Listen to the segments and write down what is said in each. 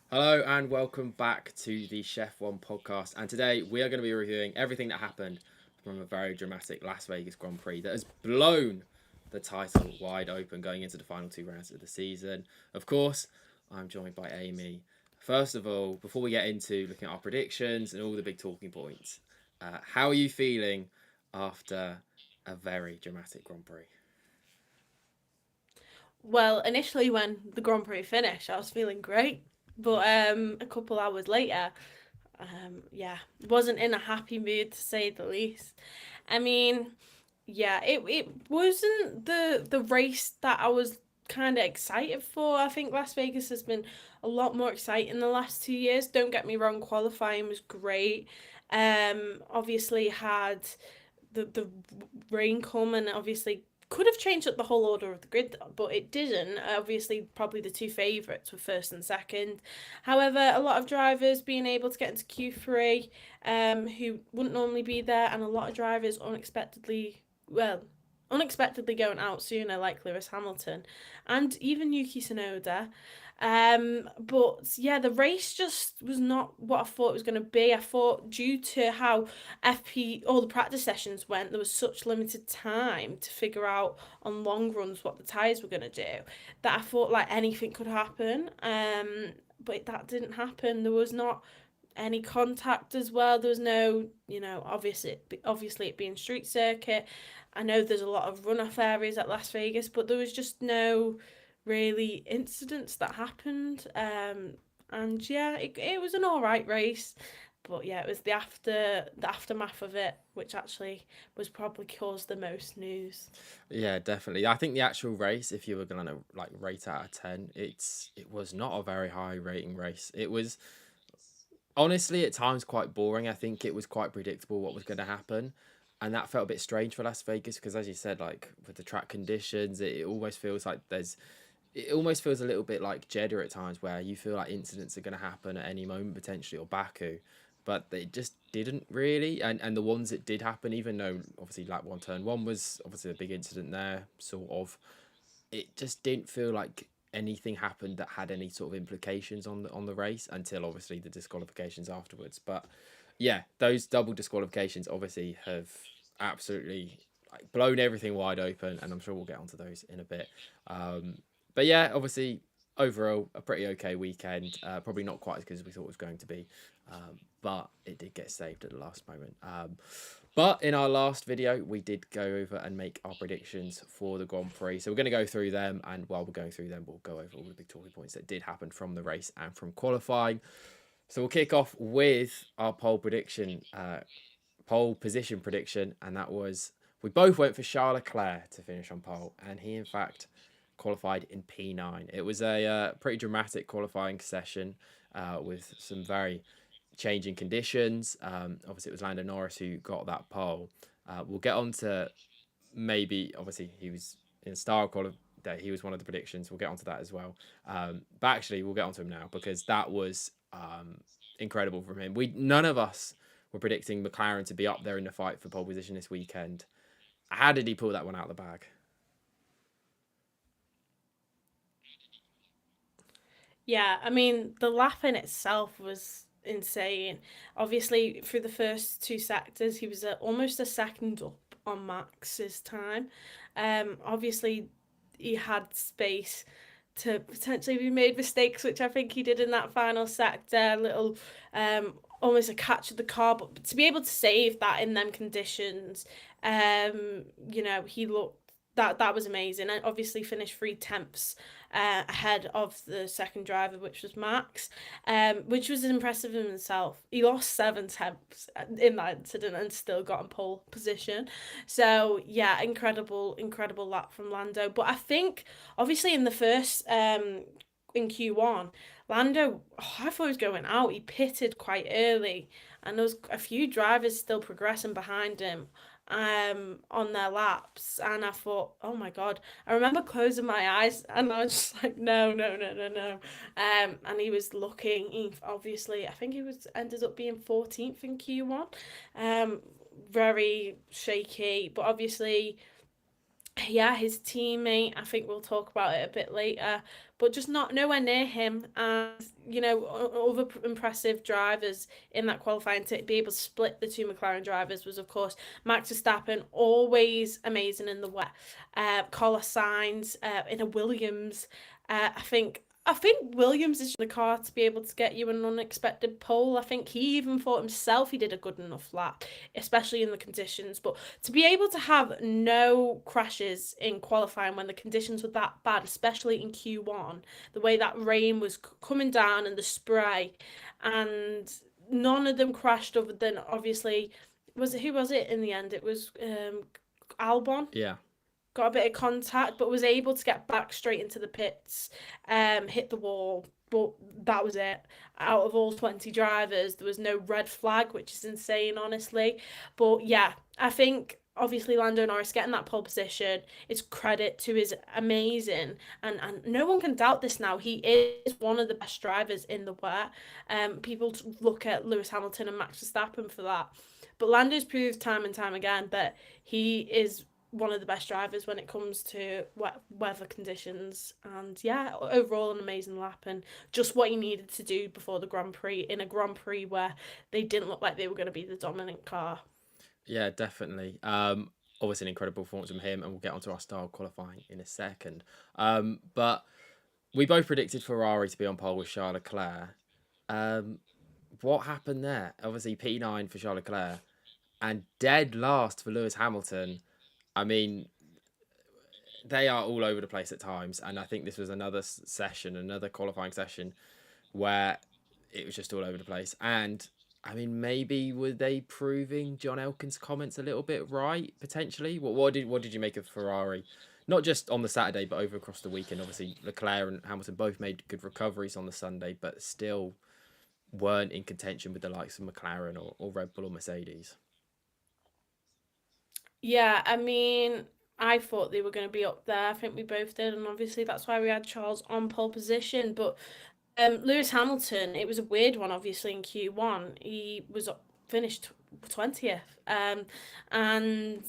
Hello and welcome back to the ShefF1 podcast. And today we are going to be reviewing everything that happened from a very dramatic Las Vegas Grand Prix that has blown the title wide open going into the final two rounds of the season. Of course, I'm joined by Amy. First of all, before we get into looking at our predictions and all the big talking points, how are you feeling after a very dramatic Grand Prix? Well, initially when the Grand Prix finished, I was feeling great, but a couple hours later, yeah, wasn't in a happy mood to say the least. I mean, yeah, it wasn't the race that I was kind of excited for. I think Las Vegas has been a lot more exciting the last 2 years. Don't get me wrong, qualifying was great. Obviously had the rain come and obviously could have changed up the whole order of the grid, but it didn't. Obviously, probably the two favourites were first and second. However, a lot of drivers being able to get into Q3 who wouldn't normally be there, and a lot of drivers unexpectedly going out sooner, like Lewis Hamilton and even Yuki Tsunoda. But yeah, the race just was not what I thought it was going to be. I thought due to how all the practice sessions went, there was such limited time to figure out on long runs what the tyres were going to do that I thought like anything could happen. But that didn't happen. There was not any contact as well. There was no, obviously it being street circuit. I know there's a lot of runoff areas at Las Vegas, but there was just no really incidents that happened. And yeah, it was an all right race, but yeah, it was the aftermath of it which actually was probably caused the most news. Yeah, definitely. I think the actual race, if you were gonna like rate out of 10, it was not a very high rating race. It was honestly at times quite boring. I think it was quite predictable what was going to happen, and that felt a bit strange for Las Vegas because, as you said, like with the track conditions, it almost feels like it almost feels a little bit like Jeddah at times, where you feel like incidents are going to happen at any moment potentially, or Baku, but they just didn't really. And the ones that did happen, even though obviously lap one, turn one was obviously a big incident there, sort of, it just didn't feel like anything happened that had any sort of implications on the race until obviously the disqualifications afterwards. But yeah, those double disqualifications obviously have absolutely like blown everything wide open, and I'm sure we'll get onto those in a bit. But yeah, obviously overall a pretty okay weekend. Probably not quite as good as we thought it was going to be, but it did get saved at the last moment. But in our last video, we did go over and make our predictions for the Grand Prix. So we're going to go through them, and while we're going through them, we'll go over all the big talking points that did happen from the race and from qualifying. So we'll kick off with our pole position prediction, and that was we both went for Charles Leclerc to finish on pole, and he in fact qualified in P9. It was a pretty dramatic qualifying session with some very changing conditions. Obviously, it was Lando Norris who got that pole. We'll get on to maybe, obviously, he was in style qualifying. He was one of the predictions. We'll get onto that as well. But actually, we'll get onto him now because that was incredible from him. None of us were predicting McLaren to be up there in the fight for pole position this weekend. How did he pull that one out of the bag? Yeah, I mean, the lap in itself was insane. Obviously, through the first two sectors, he was almost a second up on Max's time. Obviously, he had space to potentially be made mistakes, which I think he did in that final sector. Little, almost a catch of the car, but to be able to save that in them conditions, he looked that was amazing. And obviously finished 3 tenths ahead of the second driver, which was Max, which was impressive in himself. He lost 7 tenths in that incident and still got in pole position. So yeah, incredible lap from Lando. But I think obviously in the first in Q1, Lando, I thought he was going out. He pitted quite early, and there was a few drivers still progressing behind him on their laps, and I thought, oh my god. I remember closing my eyes and I was just like, no. And he was looking, obviously I think he was ended up being 14th in Q1. Very shaky, but obviously Yeah, his teammate, I think we'll talk about it a bit later, but just not nowhere near him. And, other impressive drivers in that qualifying to be able to split the two McLaren drivers was, of course, Max Verstappen, always amazing in the wet. Carlos Sainz in a Williams. I think Williams is the car to be able to get you an unexpected pole. I think he even thought himself he did a good enough lap, especially in the conditions. But to be able to have no crashes in qualifying when the conditions were that bad, especially in Q1, the way that rain was coming down and the spray, and none of them crashed other than obviously, was it who was it in the end? It was Albon Yeah. got a bit of contact, but was able to get back straight into the pits, hit the wall. But that was it. Out of all 20 drivers, there was no red flag, which is insane, honestly. But yeah, I think obviously Lando Norris getting that pole position is credit to his amazing, and no one can doubt this now. He is one of the best drivers in the world. People look at Lewis Hamilton and Max Verstappen for that, but Lando's proved time and time again that he is one of the best drivers when it comes to weather conditions. And yeah, overall an amazing lap and just what he needed to do before the Grand Prix in a Grand Prix where they didn't look like they were going to be the dominant car. Yeah, definitely. Obviously an incredible performance from him, and we'll get onto our style qualifying in a second. But we both predicted Ferrari to be on pole with Charles Leclerc. Um, what happened there? Obviously P9 for Charles Leclerc and dead last for Lewis Hamilton. I mean, they are all over the place at times, and I think this was another session, another qualifying session where it was just all over the place. And I mean, maybe were they proving John Elkins' comments a little bit right potentially? What did you make of Ferrari? Not just on the Saturday, but over across the weekend. Obviously, Leclerc and Hamilton both made good recoveries on the Sunday, but still weren't in contention with the likes of McLaren or Red Bull or Mercedes. Yeah, I mean, I thought they were going to be up there. I think we both did, and obviously that's why we had Charles on pole position. But Lewis Hamilton, it was a weird one, obviously, in Q1. He was finished 20th, and,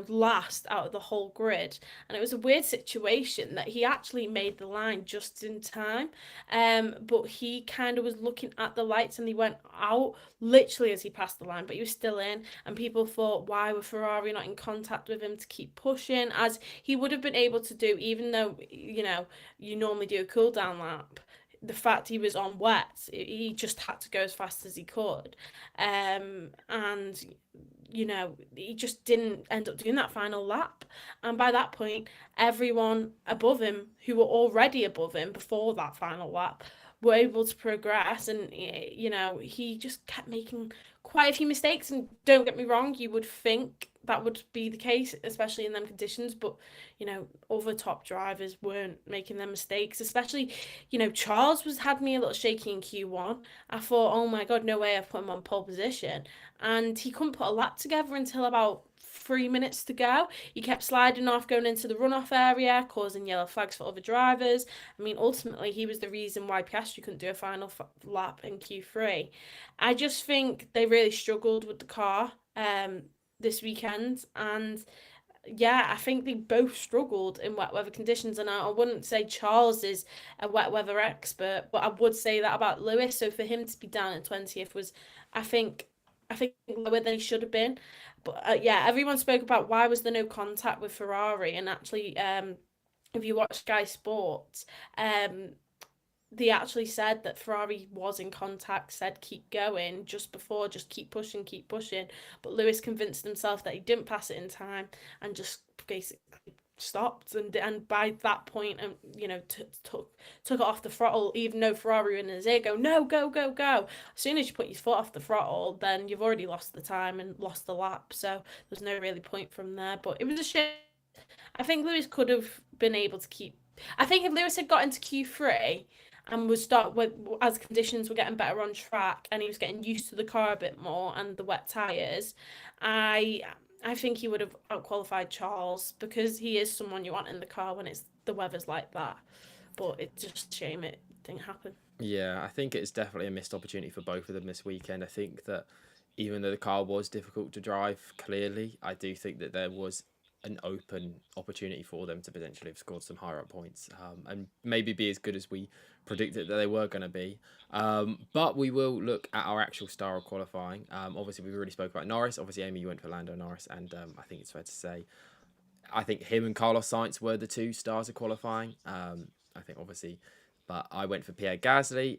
last out of the whole grid. And it was a weird situation that he actually made the line just in time. But he kind of was looking at the lights and he went out literally as he passed the line, but he was still in. And people thought, why were Ferrari not in contact with him to keep pushing, as he would have been able to do, even though, you normally do a cool down lap. The fact he was on wet, he just had to go as fast as he could. And he just didn't end up doing that final lap. And by that point, everyone above him who were already above him before that final lap were able to progress. And, he just kept making quite a few mistakes. And don't get me wrong, you would think that would be the case, especially in them conditions. But, other top drivers weren't making their mistakes, especially, Charles had me a little shaky in Q1. I thought, oh my God, no way I've put him on pole position. And he couldn't put a lap together until about 3 minutes to go. He kept sliding off, going into the runoff area, causing yellow flags for other drivers. I mean, ultimately, he was the reason why Piastri couldn't do a final lap in Q3. I just think they really struggled with the car this weekend, and yeah, I think they both struggled in wet weather conditions, and I wouldn't say Charles is a wet weather expert, but I would say that about Lewis. So for him to be down in 20th was, I think, I think lower than he should have been. But yeah, everyone spoke about why was there no contact with Ferrari, and actually, if you watch Sky Sports, they actually said that Ferrari was in contact, said keep going just before, just keep pushing, keep pushing. But Lewis convinced himself that he didn't pass it in time and just basically stopped. And by that point, took it off the throttle, even though Ferrari were in his ear, go no, go, go, go. As soon as you put your foot off the throttle, then you've already lost the time and lost the lap. So there's no really point from there. But it was a shame. I think Lewis could have been able to keep. I think if Lewis had got into Q3 and was start with as conditions were getting better on track and he was getting used to the car a bit more and the wet tires, I I think he would have outqualified Charles because he is someone you want in the car when it's the weather's like that. But it's just a shame it didn't happen. Yeah, I think it's definitely a missed opportunity for both of them this weekend. I think that even though the car was difficult to drive, clearly, I do think that there was an open opportunity for them to potentially have scored some higher up points, and maybe be as good as we predicted that they were going to be. But we will look at our actual star of qualifying. Obviously, we've already spoke about Norris. Obviously, Amy, you went for Lando Norris, and I think it's fair to say I think him and Carlos Sainz were the two stars of qualifying. I think obviously, but I went for Pierre Gasly.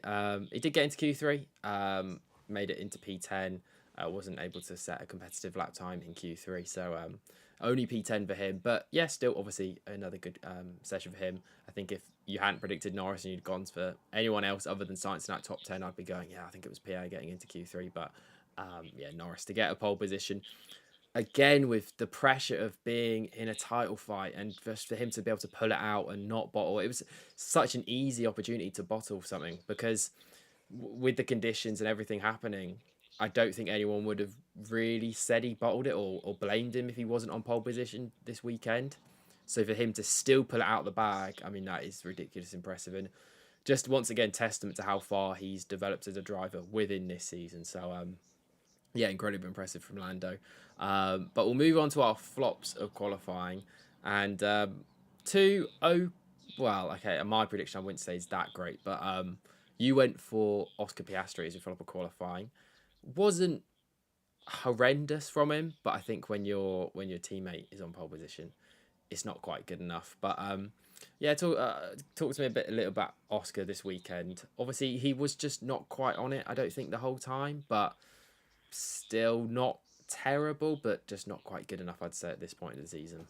He did get into Q3, made it into P10. Wasn't able to set a competitive lap time in Q3, so only P10 for him. But yeah, still obviously another good session for him. I think if you hadn't predicted Norris and you'd gone for anyone else other than Sainz in that top 10, I'd be going, yeah, I think it was Pierre getting into Q3. But yeah, Norris to get a pole position again with the pressure of being in a title fight and just for him to be able to pull it out and not bottle. It was such an easy opportunity to bottle something because with the conditions and everything happening, I don't think anyone would have really said he bottled it or blamed him if he wasn't on pole position this weekend. So for him to still pull it out of the bag, I mean, that is ridiculous impressive. And just once again, testament to how far he's developed as a driver within this season. So yeah, incredibly impressive from Lando. But we'll move on to our flops of qualifying. And two, oh, well, okay, my prediction I wouldn't say is that great, but you went for Oscar Piastri as your flop of qualifying. Wasn't horrendous from him, but I think when your teammate is on pole position, it's not quite good enough. But yeah, talk to me a little about Oscar this weekend. Obviously, he was just not quite on it. I don't think the whole time, but still not terrible, but just not quite good enough, I'd say, at this point of the season.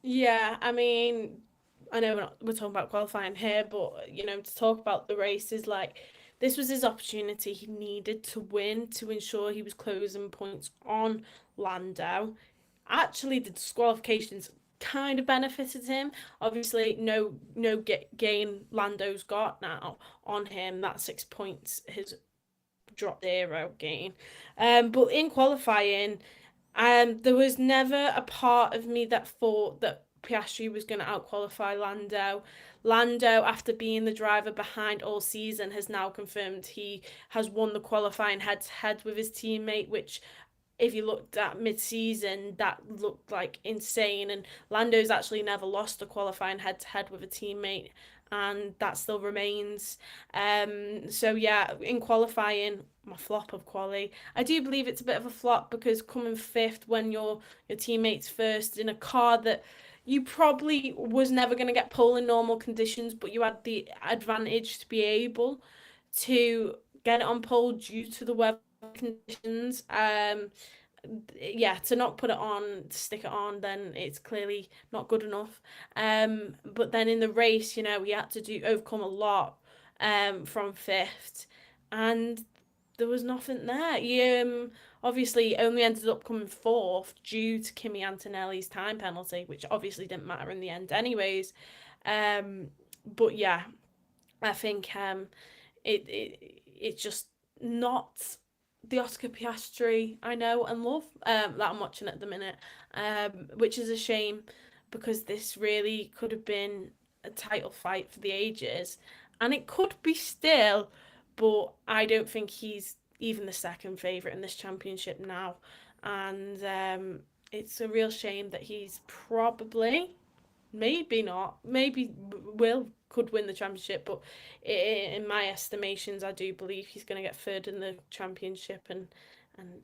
Yeah, I mean, I know we're talking about qualifying here, but to talk about the races, like this was his opportunity. He needed to win to ensure he was closing points on Lando. Actually, the disqualifications kind of benefited him. Obviously, no gain Lando's got now on him. That 6 points has dropped zero gain. But in qualifying. There was never a part of me that thought that Piastri was going to outqualify Lando. Lando, after being the driver behind all season, has now confirmed he has won the qualifying head to head with his teammate, which if you looked at mid-season, that looked like insane. And Lando's actually never lost a qualifying head-to-head with a teammate, and that still remains. So yeah, in qualifying, my flop of quali. I do believe it's a bit of a flop because coming fifth when your teammates first in a car that you probably was never going to get pole in normal conditions, but you had the advantage to be able to get it on pole due to the weather conditions. Yeah, to not put it on, to stick it on, then it's clearly not good enough. But then in the race, we had to do overcome a lot from fifth, and there was nothing there. He obviously only ended up coming fourth due to Kimi Antonelli's time penalty, which obviously didn't matter in the end, anyways. Um, but yeah, I think it's just not the Oscar Piastri I know and love that I'm watching at the minute, which is a shame because this really could have been a title fight for the ages, and it could be still, but I don't think he's even the second favourite in this championship now, and it's a real shame that he's probably maybe not. Maybe will could win the championship, but in my estimations, I do believe he's going to get third in the championship, and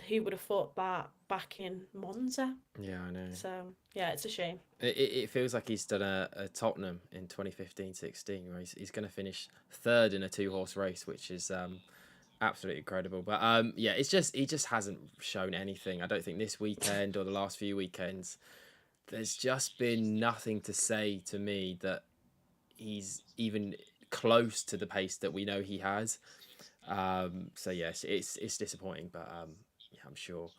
who would have thought that back in Monza? Yeah, I know. So yeah, it's a shame. It feels like he's done a Tottenham in 2015-16, where he's going to finish third in a two-horse race, which is absolutely incredible. But yeah, it's just he just hasn't shown anything. I don't think this weekend or the last few weekends, there's just been nothing to say to me that he's even close to the pace that we know he has. So yes, it's disappointing, but yeah, I'm sure.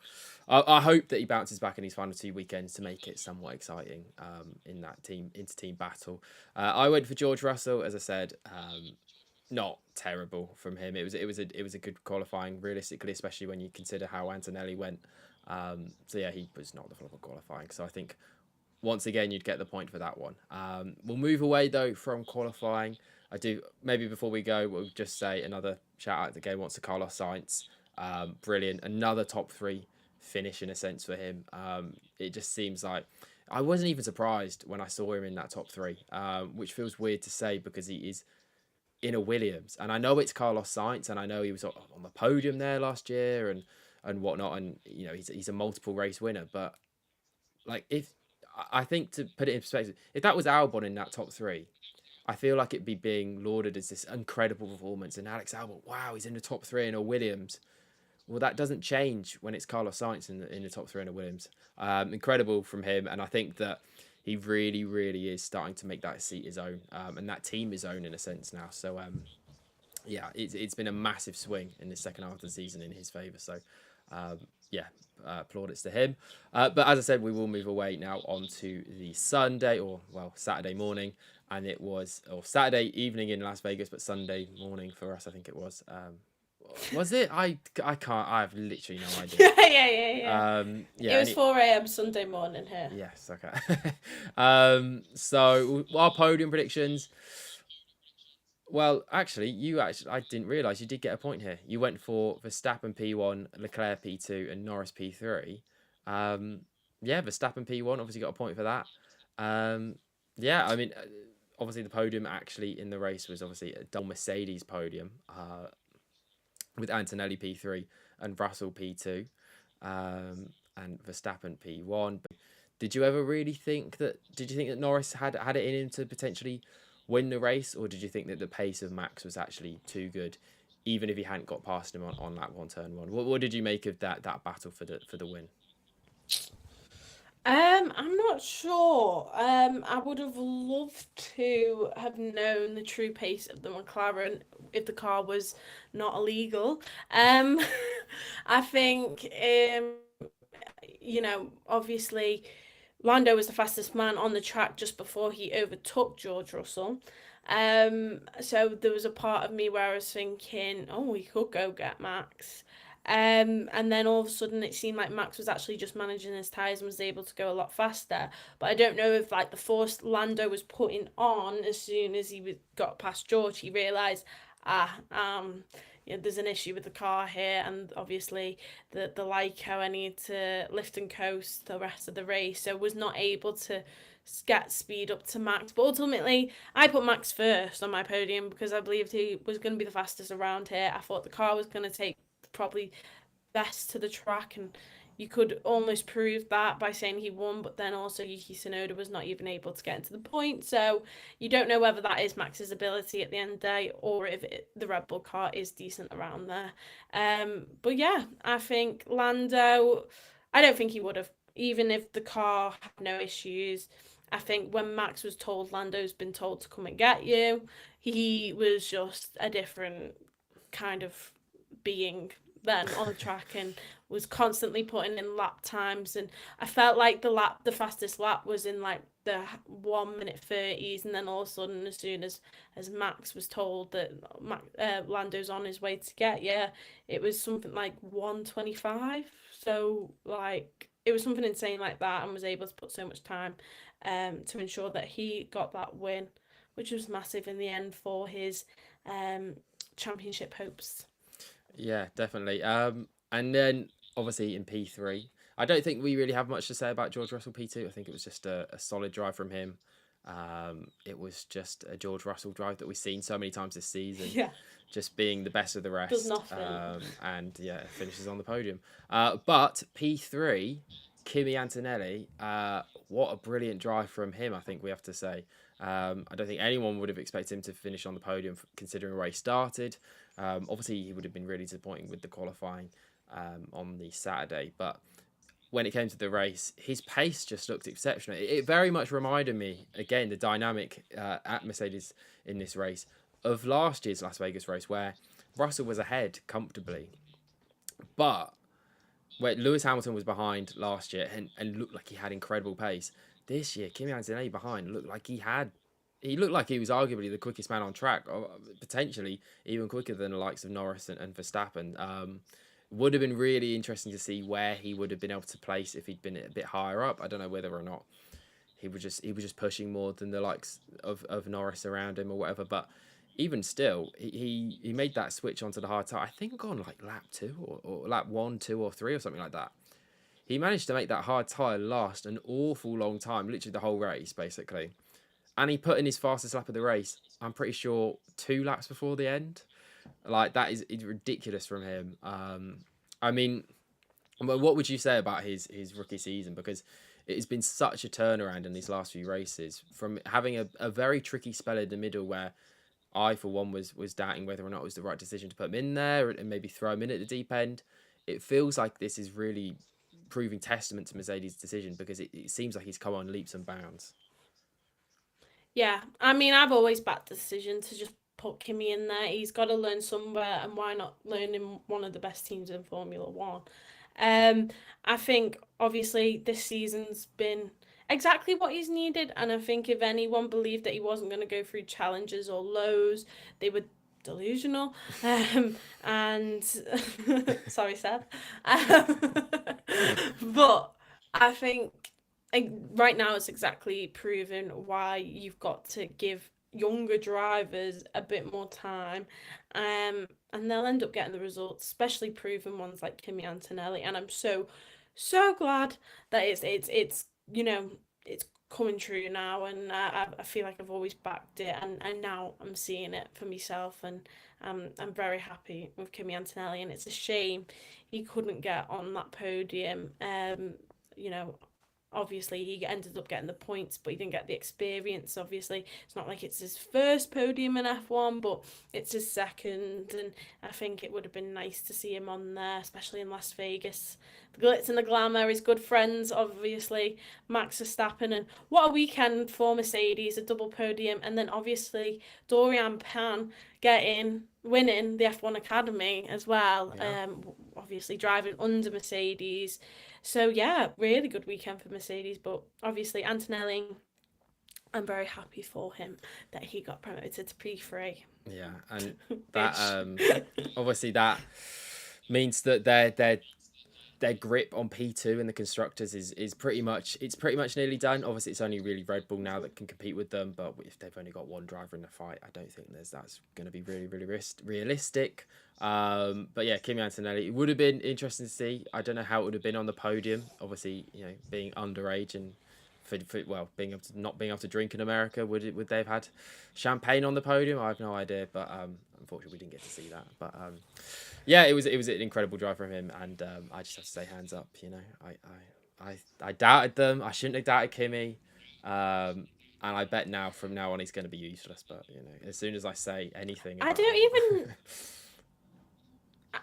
I hope that he bounces back in his final two weekends to make it somewhat exciting in that team battle. I went for George Russell, as I said. Not terrible from him. It was a good qualifying, realistically, especially when you consider how Antonelli went. So yeah, he was not the flop of qualifying. So I think once again you'd get the point for that one. We'll move away though from qualifying. I do maybe before we go, we'll just say another shout out again once to Carlos Sainz. Brilliant, another top three finish in a sense for him. It just seems like I wasn't even surprised when I saw him in that top three, which feels weird to say because he is in a Williams, and I know it's Carlos Sainz, and I know he was on the podium there last year and whatnot, and you know he's a multiple race winner, but like if I think to put it in perspective, if that was Albon in that top three, I feel like it'd be being lauded as this incredible performance. And Alex Albon, wow, he's in the top three in a Williams. Well, that doesn't change when it's Carlos Sainz in the top three in a Williams. Incredible from him, and I think that he really, really is starting to make that seat his own, and that team his own in a sense now. So yeah, it's been a massive swing in the second half of the season in his favour. So, um, yeah, plaudits to him. But as I said, we will move away now onto the Sunday or well Saturday morning, and it was or Saturday evening in Las Vegas, but Sunday morning for us, I think it was. Was it? I can't. I have literally no idea. Yeah, yeah, yeah, yeah. It Yeah. was 4 a.m. Sunday morning here. Yes. Okay. So our podium predictions. Well, actually, I didn't realise you did get a point here. You went for Verstappen P1, Leclerc P2, and Norris P3. Um, yeah, Verstappen P1 obviously got a point for that. Um, yeah, I mean, obviously the podium actually in the race was obviously a double Mercedes podium with Antonelli P3 and Russell P2 and Verstappen P1. But did you ever really think that? Did you think that Norris had it in him to potentially win the race, or did you think that the pace of Max was actually too good, even if he hadn't got past him on lap one, turn one? What did you make of that battle for the win? I'm not sure. I would have loved to have known the true pace of the McLaren if the car was not illegal. Um, I think, obviously, Lando was the fastest man on the track just before he overtook George Russell. So there was a part of me where I was thinking, oh, we could go get Max. And then all of a sudden it seemed like Max was actually just managing his tyres and was able to go a lot faster. But I don't know if like the force Lando was putting on as soon as he got past George, he realised, ah, there's an issue with the car here, and obviously the Lyco I need to lift and coast the rest of the race, so was not able to get speed up to Max. But ultimately, I put Max first on my podium because I believed he was going to be the fastest around here. I thought the car was going to take probably best to the track, and you could almost prove that by saying he won, but then also Yuki Tsunoda was not even able to get into the point. So you don't know whether that is Max's ability at the end of the day or if the Red Bull car is decent around there. But yeah, I think Lando, I don't think he would have, even if the car had no issues. I think when Max was told Lando's been told to come and get you, he was just a different kind of being then on the track and was constantly putting in lap times, and I felt like the fastest lap was in like the 1 minute 30s, and then all of a sudden as soon as Max was told that Lando's on his way to get you, it was something like 1:25. So like it was something insane like that, and was able to put so much time to ensure that he got that win, which was massive in the end for his championship hopes. Yeah, definitely. And then obviously in P3, I don't think we really have much to say about George Russell P2. I think it was just a solid drive from him. It was just a George Russell drive that we've seen so many times this season, Yeah, just being the best of the does rest. nothing. And yeah, finishes on the podium. But P3, Kimi Antonelli, what a brilliant drive from him, I think we have to say. I don't think anyone would have expected him to finish on the podium considering where he started. Obviously, he would have been really disappointing with the qualifying on the Saturday, but when it came to the race, his pace just looked exceptional. It very much reminded me, again, the dynamic at Mercedes in this race of last year's Las Vegas race, where Russell was ahead comfortably, but where Lewis Hamilton was behind last year and looked like he had incredible pace. This year, Kimi Antonelli behind looked like he looked like he was arguably the quickest man on track, or potentially even quicker than the likes of Norris and Verstappen. Would have been really interesting to see where he would have been able to place if he'd been a bit higher up. I don't know whether or not he was just pushing more than the likes of Norris around him or whatever. But even still, he made that switch onto the hard tire. I think on like lap two or lap one, two or three or something like that. he managed to make that hard tyre last an awful long time, literally the whole race, basically. And he put in his fastest lap of the race, I'm pretty sure 2 laps before the end. Like, that is it's ridiculous from him. I mean, what would you say about his rookie season? Because it has been such a turnaround in these last few races from having a very tricky spell in the middle where I, for one, was doubting whether or not it was the right decision to put him in there and maybe throw him in at the deep end. It feels like this is really proving testament to Mercedes' decision because it seems like he's come on leaps and bounds. Yeah, I mean, I've always backed the decision to just put Kimi in there. He's got to learn somewhere, and why not learn in one of the best teams in Formula One? Um, I think obviously this season's been exactly what he's needed, and I think if anyone believed that he wasn't going to go through challenges or lows, they were delusional. And sorry, Seb. Um, but I think right now it's exactly proven why you've got to give younger drivers a bit more time, and they'll end up getting the results, especially proven ones like Kimi Antonelli. And I'm so glad that it's it's coming true now, and I feel like I've always backed it, and now I'm seeing it for myself, and I'm very happy with Kimi Antonelli, and it's a shame he couldn't get on that podium. You know, obviously he ended up getting the points, but he didn't get the experience. Obviously, it's not like it's his first podium in F1, but it's his second, and I think it would have been nice to see him on there, especially in Las Vegas. The glitz and the glamour, his good friends, obviously, Max Verstappen, and what a weekend for Mercedes, a double podium, and then obviously Dorian Pan winning the F1 Academy as well. Yeah. Obviously driving under Mercedes. So yeah, really good weekend for Mercedes, but obviously Antonelli, I'm very happy for him that he got promoted to P3. Yeah, and that Bish. obviously that means that their grip on P2 and the constructors is pretty much nearly done. Obviously, it's only really Red Bull now that can compete with them. But if they've only got one driver in the fight, I don't think that's going to be really realistic. But yeah, Kimi Antonelli, it would have been interesting to see. I don't know how it would have been on the podium. Obviously, being underage and well, being able to not being able to drink in America, would they have had champagne on the podium? I have no idea, but unfortunately, we didn't get to see that. But yeah, it was an incredible drive from him, and I just have to say hands up. I doubted them. I shouldn't have doubted Kimi, and I bet from now on he's going to be useless. But as soon as I say anything I about don't him, even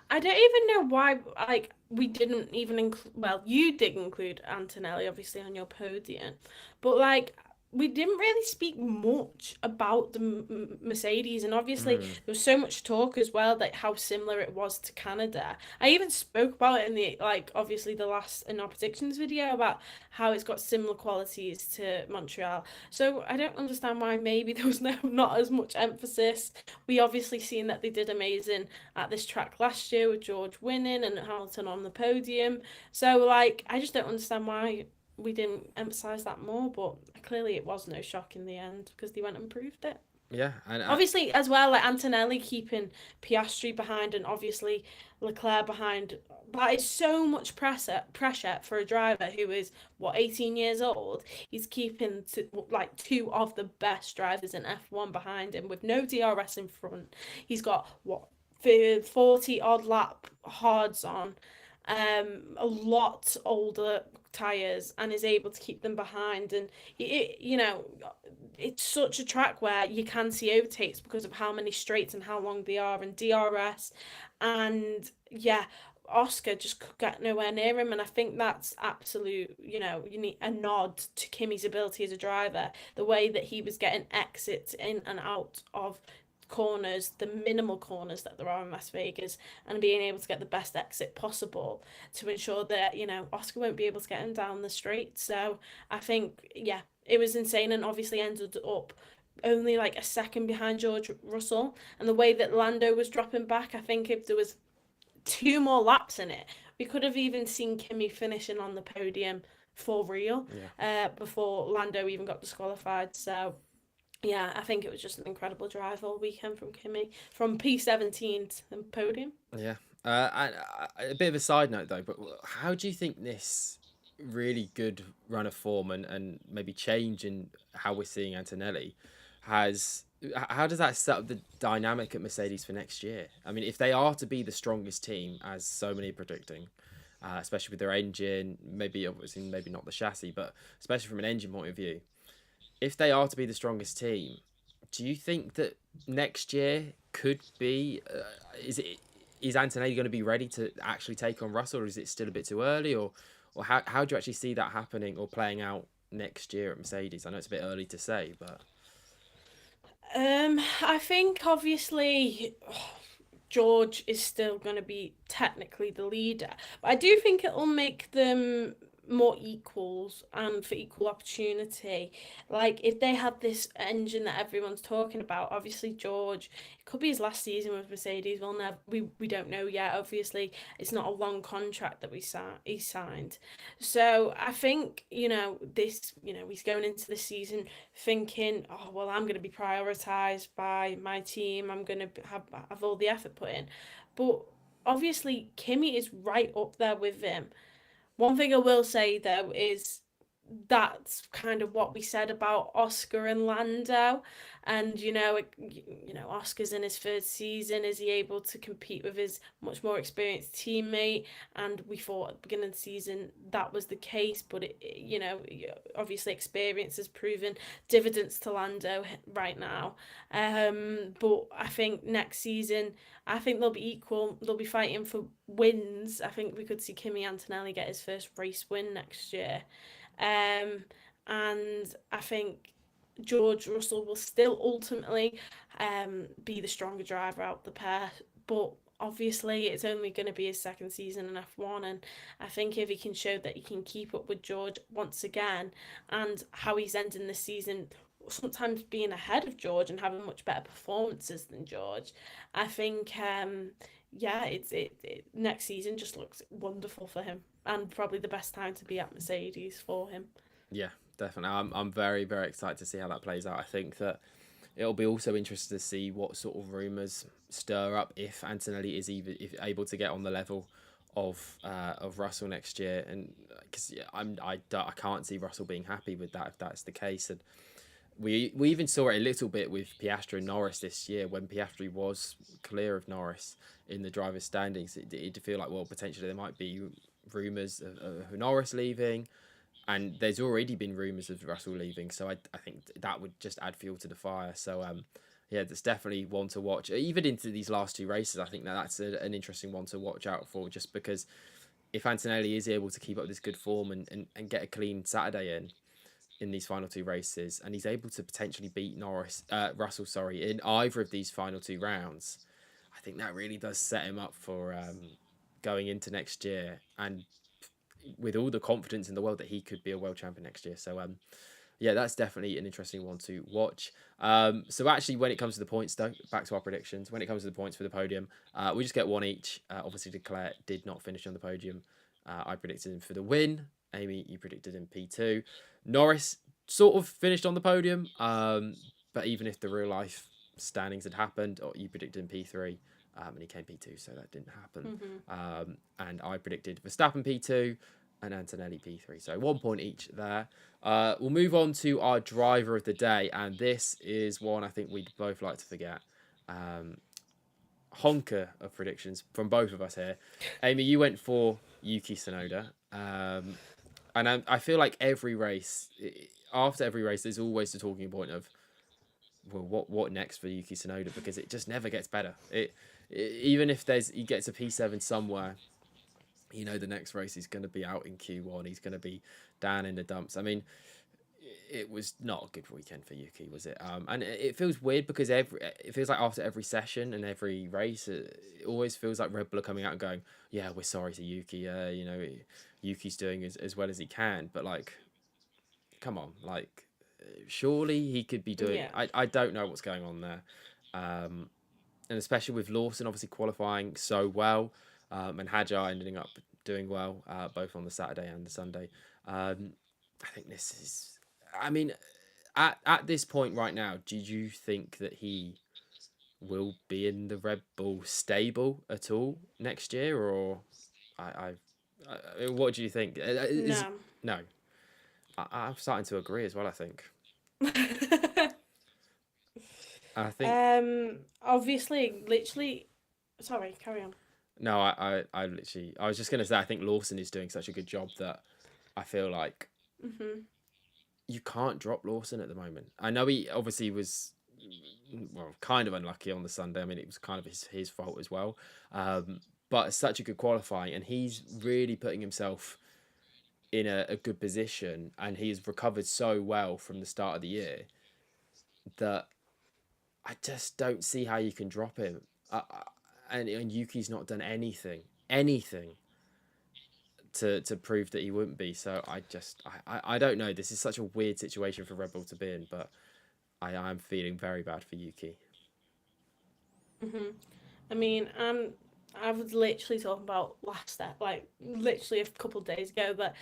I don't even know why, like, we didn't even include, well, you did include Antonelli, obviously, on your podium, but, like, we didn't really speak much about the Mercedes, and obviously there mm, was so much talk as well, like how similar it was to Canada. I even spoke about it in the, like, obviously the last in our predictions video about how it's got similar qualities to Montreal. So I don't understand why maybe there was not as much emphasis. We obviously seen that they did amazing at this track last year with George winning and Hamilton on the podium. So, like, I just don't understand why we didn't emphasize that more, but clearly it was no shock in the end because they went and proved it. yeah, and Obviously, as well, like Antonelli keeping Piastri behind and obviously Leclerc behind. That is so much pressure for a driver who is what 18 years old. He's keeping like two of the best drivers in F1 behind him with no DRS in front. He's got what 40 odd lap hards on, a lot older tires, and is able to keep them behind. And it's such a track where you can see overtakes because of how many straights and how long they are, and DRS. And yeah, Oscar just could get nowhere near him. And I think that's absolute, you need a nod to Kimi's ability as a driver. The way that he was getting exits in and out of corners, the minimal corners that there are in Las Vegas, and being able to get the best exit possible to ensure that, Oscar won't be able to get him down the straight. So I think, yeah, it was insane, and obviously ended up only like a second behind George Russell. And the way that Lando was dropping back, I think if there was two more laps in it, we could have even seen Kimi finishing on the podium for real, yeah. before Lando even got disqualified. So yeah, I think it was just an incredible drive all weekend from Kimi, from P17 to the podium. Yeah, And a bit of a side note though, but how do you think this really good run of form and maybe change in how we're seeing Antonelli how does that set up the dynamic at Mercedes for next year? I mean, if they are to be the strongest team, as so many are predicting, especially with their engine, maybe obviously maybe not the chassis, but especially from an engine point of view, if they are to be the strongest team, do you think that next year could be? Is Antonelli going to be ready to actually take on Russell, or is it still a bit too early, or how do you actually see that happening or playing out next year at Mercedes? I know it's a bit early to say, but I think obviously George is still going to be technically the leader, but I do think it'll make them more equals and for equal opportunity. Like if they had this engine that everyone's talking about, obviously George, it could be his last season with Mercedes. We'll never, we don't know yet. Obviously, it's not a long contract that he signed. So I think, he's going into the season thinking, oh well, I'm going to be prioritized by my team. I'm going to have all the effort put in, but obviously Kimmy is right up there with him. One thing I will say though is that's kind of what we said about Oscar and Lando, and Oscar's in his third season. Is he able to compete with his much more experienced teammate? And we thought at the beginning of the season that was the case, but obviously experience has proven dividends to Lando right now. But I think next season, I think they'll be equal. They'll be fighting for wins. I think we could see Kimi Antonelli get his first race win next year. Um, and I think George Russell will still ultimately be the stronger driver out the pair. But obviously, it's only going to be his second season in F1. And I think if he can show that he can keep up with George once again and how he's ending the season, sometimes being ahead of George and having much better performances than George, I think yeah, next season just looks wonderful for him and probably the best time to be at Mercedes for him. yeah, definitely. I'm very very excited to see how that plays out. I think that it'll be also interesting to see what sort of rumours stir up if Antonelli is even if able to get on the level of Russell next year, and because yeah, I can't see Russell being happy with that if that's the case. And we even saw it a little bit with Piastri and Norris this year when Piastri was clear of Norris in the drivers' standings. It did feel like, well, potentially there might be rumours of Norris leaving, and there's already been rumours of Russell leaving. So I think that would just add fuel to the fire. So yeah, that's definitely one to watch. Even into these last two races, I think that's an interesting one to watch out for, just because if Antonelli is able to keep up this good form and get a clean Saturday in these final two races, and he's able to potentially beat Russell, sorry, in either of these final two rounds, I think that really does set him up for going into next year, and with all the confidence in the world that he could be a world champion next year. So yeah, that's definitely an interesting one to watch. So actually, when it comes to the points, though, back to our predictions. When it comes to the points for the podium, we just get one each. Obviously, Leclerc did not finish on the podium. I predicted him for the win. Amy, you predicted him P2. Norris sort of finished on the podium, but even if the real life standings had happened, or you predicted him P3, and he came P2, so that didn't happen. Mm-hmm. And I predicted Verstappen P2 and Antonelli P3, so 1 point each there. We'll move on to our driver of the day, and this is one I think we'd both like to forget. Honker of predictions from both of us here. Amy, you went for Yuki Tsunoda, and I feel like every race, after every race, there's always the talking point of, well, what next for Yuki Tsunoda, because it just never gets better. Even if he gets a P7 somewhere, the next race he's going to be out in Q1. He's going to be down in the dumps. I mean, it was not a good weekend for Yuki, was it? And it feels weird because it feels like after every session and every race, it always feels like Red Bull are coming out and going, "Yeah, we're sorry to Yuki. Yuki's doing as well as he can." But like, come on, like, surely he could be doing. Yeah. I don't know what's going on there, and especially with Lawson obviously qualifying so well, and Hadjar ending up doing well both on the Saturday and the Sunday. I think this is. I mean, at this point right now, do you think that he will be in the Red Bull stable at all next year, or I, I, what do you think? Is No. no, I'm starting to agree as well. I think. I think Obviously, literally. Sorry, carry on. no. I literally. I was just gonna say. I think Lawson is doing such a good job that I feel like Mhm. you can't drop Lawson at the moment. I know he obviously was well kind of unlucky on the Sunday. I mean, it was kind of his fault as well. But it's such a good qualifying, and he's really putting himself in a good position, and he's recovered so well from the start of the year that I just don't see how you can drop him. And Yuki's not done anything to prove that he wouldn't be. So I don't know. This is such a weird situation for Red Bull to be in, but I'm feeling very bad for Yuki. Mhm. I mean, I was literally talking about last step, like literally a couple of days ago, that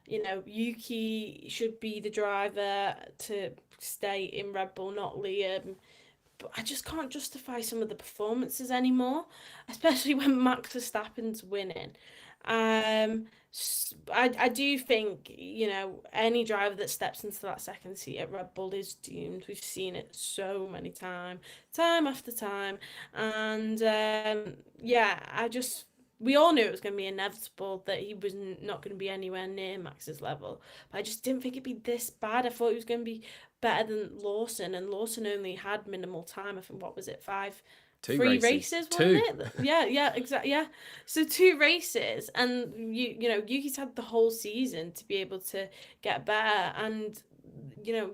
Yuki should be the driver to stay in Red Bull, not Liam. But I just can't justify some of the performances anymore, especially when Max Verstappen's winning. I do think, any driver that steps into that second seat at Red Bull is doomed. We've seen it so many times, time after time. And yeah, we all knew it was going to be inevitable that he was not going to be anywhere near Max's level. But I just didn't think it'd be this bad. I thought he was going to be better than Lawson, and Lawson only had minimal time. I think what was it, Two three races, races, wasn't two. it? Yeah, yeah, exactly. Yeah, so two races, and Yuki's had the whole season to be able to get better, and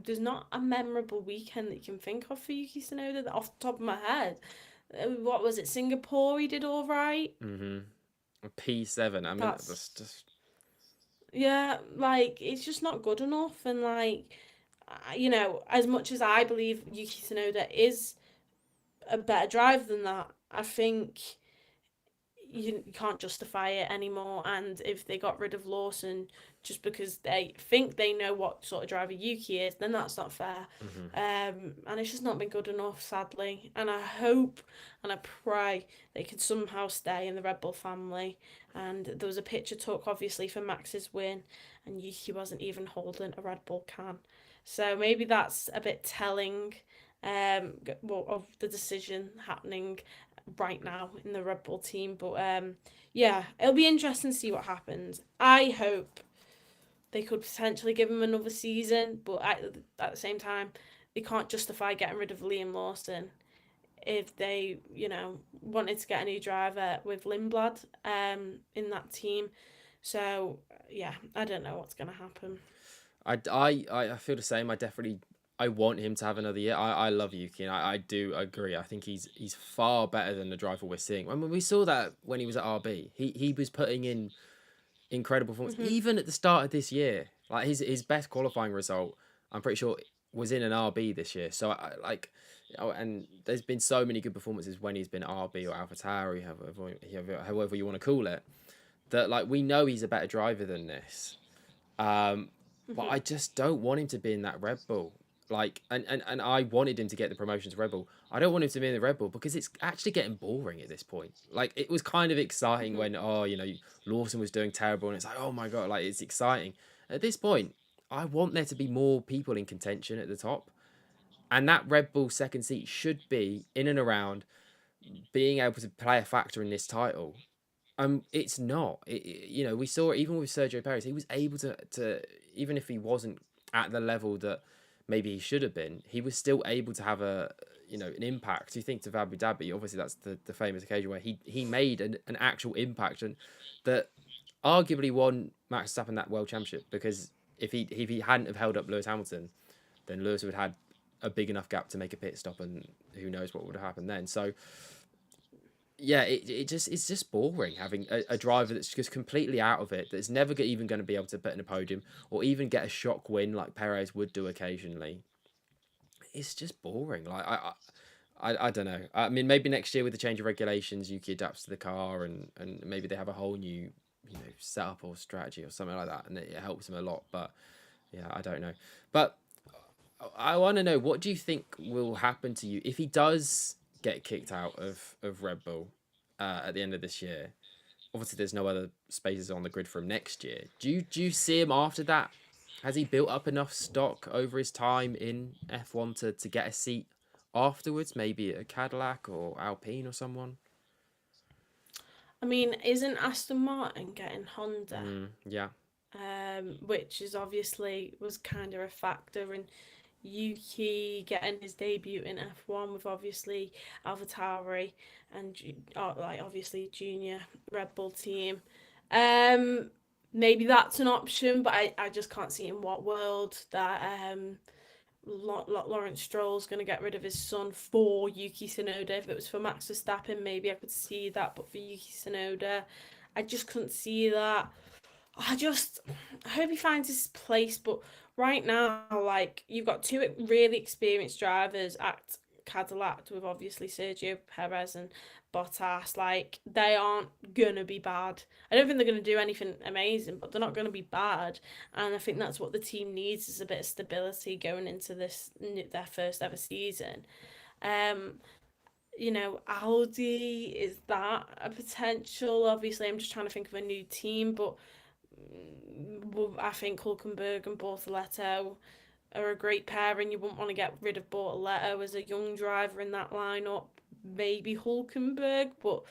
there's not a memorable weekend that you can think of for Yuki Tsunoda that off the top of my head. What was it? Singapore, he did all right. Mm-hmm. P7. I mean, That's that's just Yeah, like it's just not good enough, and like as much as I believe Yuki Tsunoda is a better driver than that, I think you can't justify it anymore. And if they got rid of Lawson just because they think they know what sort of driver Yuki is, then that's not fair. mm-hmm. And it's just not been good enough, sadly. And I hope and I pray they could somehow stay in the Red Bull family. And there was a picture took, obviously, for Max's win, and Yuki wasn't even holding a Red Bull can. So maybe that's a bit telling, well, of the decision happening right now in the Red Bull team. But yeah, it'll be interesting to see what happens. I hope they could potentially give him another season, but at the same time, they can't justify getting rid of Liam Lawson if they, wanted to get a new driver with Lindblad in that team. So yeah, I don't know what's gonna happen. I feel the same. I want him to have another year. I love Yuki, and I do agree. I think he's far better than the driver we're seeing. I mean, we saw that when he was at RB. He was putting in incredible performance Mhm. even at the start of this year. Like his best qualifying result, I'm pretty sure was in an RB this year. So I like. Oh, and there's been so many good performances when he's been RB or AlphaTauri, however you want to call it. That like we know he's a better driver than this. Um, but Mhm. I just don't want him to be in that Red Bull. Like, and I wanted him to get the promotion to Red Bull. I don't want him to be in the Red Bull because it's actually getting boring at this point. Like, it was kind of exciting Mhm. when, Lawson was doing terrible and it's like, oh my God, like, it's exciting. At this point, I want there to be more people in contention at the top. And that Red Bull second seat should be in and around being able to play a factor in this title. It's not. We saw it even with Sergio Perez. He was able to even if he wasn't at the level that maybe he should have been, he was still able to have an impact. You think of Abu Dhabi, obviously that's the famous occasion where he made an actual impact and that arguably won Max Verstappen that world championship because if he hadn't have held up Lewis Hamilton, then Lewis would have had a big enough gap to make a pit stop and who knows what would have happened then. So yeah, it's just boring having a driver that's just completely out of it, that's never even going to be able to put in a podium or even get a shock win like Perez would do occasionally. It's just boring. Like I don't know. I mean, maybe next year with the change of regulations, Yuki adapts to the car and maybe they have a whole new setup or strategy or something like that, and it helps him a lot. But yeah, I don't know. But I want to know, what do you think will happen to you if he does get kicked out of Red Bull at the end of this year, obviously there's no other spaces on the grid for him next year. Do you see him after that? Has he built up enough stock over his time in F1 to get a seat afterwards? Maybe a Cadillac or Alpine or someone? I mean, isn't Aston Martin getting Honda? Yeah. Which is obviously was kind of a factor in Yuki getting his debut in F1 with obviously AlphaTauri and like obviously junior Red Bull team. Um, Maybe that's an option, but I just can't see in what world that Lawrence Stroll's going to get rid of his son for Yuki Tsunoda. If it was for Max Verstappen, maybe I could see that, but for Yuki Tsunoda, I just couldn't see that. I just I hope he finds his place, but right now, like you've got two really experienced drivers at Cadillac with obviously Sergio Perez and Bottas. Like they aren't gonna be bad. I don't think they're gonna do anything amazing, but they're not gonna be bad. And I think that's what the team needs is a bit of stability going into this their first ever season. Um, Audi is that a potential? Obviously, I'm just trying to think of a new team, but I think Hulkenberg and Bortoletto are a great pair, and you wouldn't want to get rid of Bortoletto as a young driver in that lineup. Maybe Hulkenberg, but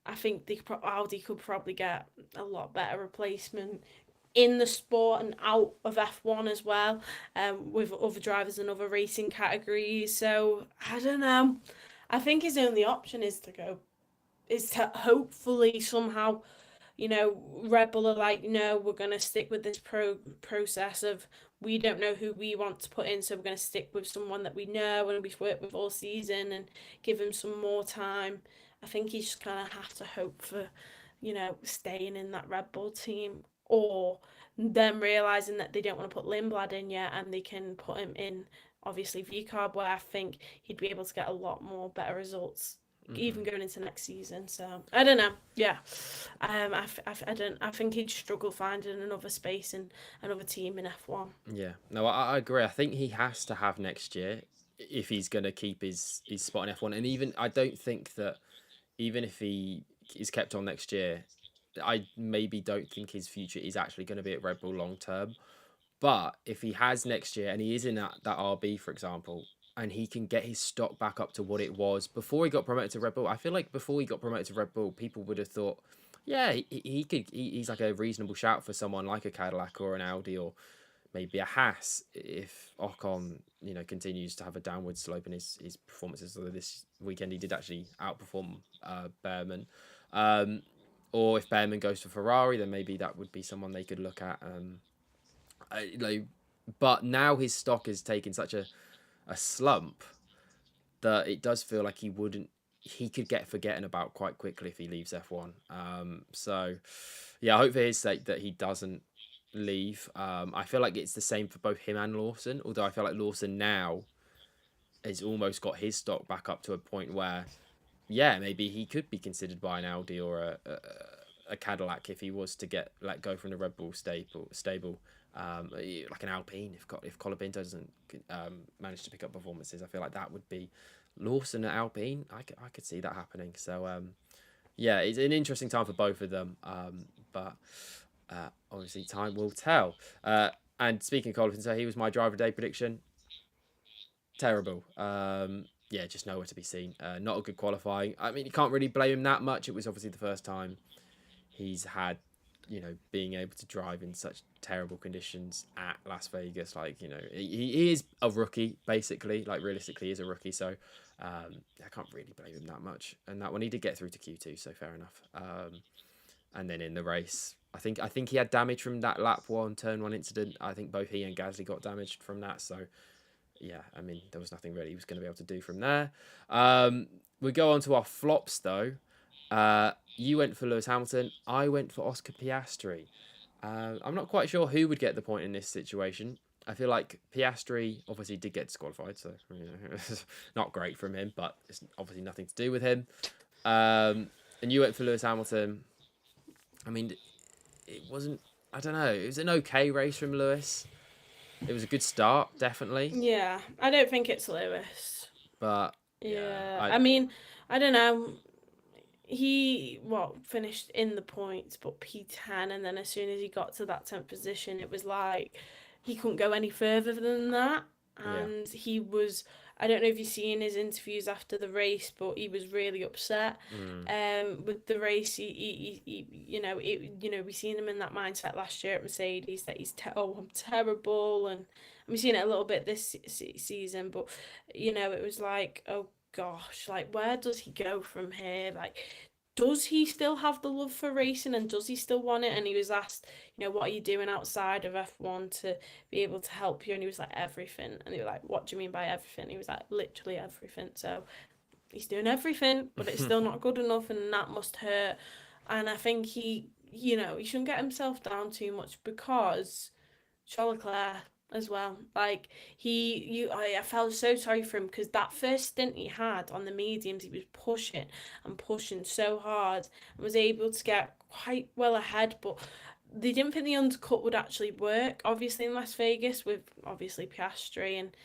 I think Audi could probably get a lot better replacement in the sport and out of F1 as well, with other drivers and other racing categories. So I don't know. I think his only option is to hopefully somehow Red Bull are like, no, we're going to stick with this process of we don't know who we want to put in, so we're going to stick with someone that we know and we've worked with all season and give him some more time. I think he's just kind of have to hope for, staying in that Red Bull team or them realizing that they don't want to put Lindblad in yet and they can put him in, obviously, VCARB, where I think he'd be able to get a lot more better results even going into next season. So I don't know. Yeah, I don't. I think he'd struggle finding another space in another team in F1. Yeah, no, I agree. I think he has to have next year if he's going to keep his spot in F1. And even I don't think that even if he is kept on next year, I maybe don't think his future is actually going to be at Red Bull long term. But if he has next year and he is in that RB, for example, and he can get his stock back up to what it was before he got promoted to Red Bull, I feel like before he got promoted to Red Bull, people would have thought, yeah, he's like a reasonable shout for someone like a Cadillac or an Audi or maybe a Haas if Ocon, continues to have a downward slope in his performances. Although this weekend he did actually outperform Behrman. Or if Behrman goes to Ferrari, then maybe that would be someone they could look at. But now his stock has taken such a slump that it does feel like he could get forgotten about quite quickly if he leaves F1. So yeah, I hope for his sake that he doesn't leave. I feel like it's the same for both him and Lawson, although I feel like Lawson now has almost got his stock back up to a point where, yeah, maybe he could be considered by an Audi or a Cadillac if he was to get let go from the Red Bull stable. Like an Alpine, if Colapinto doesn't manage to pick up performances, I feel like that would be Lawson at Alpine. I could see that happening. So yeah, it's an interesting time for both of them. But obviously time will tell. And speaking of Colapinto, he was my driver day prediction. Terrible. Yeah, just nowhere to be seen. Not a good qualifying. I mean, you can't really blame him that much. It was obviously the first time he's had, being able to drive in such terrible conditions at Las Vegas. Like, he is a rookie, basically. Like, realistically, he is a rookie. So, I can't really blame him that much. And that one, he did get through to Q2, so fair enough. And then in the race, I think he had damage from that lap one, turn one incident. I think both he and Gasly got damaged from that. So, yeah, I mean, there was nothing really he was going to be able to do from there. We go on to our flops, though. You went for Lewis Hamilton. I went for Oscar Piastri. I'm not quite sure who would get the point in this situation. I feel like Piastri obviously did get disqualified, so not great from him, but it's obviously nothing to do with him. And you went for Lewis Hamilton. I mean, it wasn't, I don't know, it was an okay race from Lewis. It was a good start, definitely. Yeah, I don't think it's Lewis. But Yeah, Yeah, I I mean, I don't know. He finished in the points, but P10, and then as soon as he got to that 10th position, it was like he couldn't go any further than that. yeah. And he was, I don't know if you've seen his interviews after the race, but he was really upset Mm. with the race. We seen him in that mindset last year at Mercedes that I'm terrible, and we've seen it a little bit this season, but it was like, oh gosh, like where does he go from here? Like, does he still have the love for racing and does he still want it? And he was asked, what are you doing outside of F1 to be able to help you? And he was like, everything. And they were like, what do you mean by everything? He was like, literally everything. So he's doing everything, but it's still not good enough, and that must hurt. And I think he shouldn't get himself down too much because Charles Leclerc as well. Like I felt so sorry for him because that first stint he had on the mediums, he was pushing and pushing so hard and was able to get quite well ahead, but they didn't think the undercut would actually work. Obviously in Las Vegas with obviously Piastri, and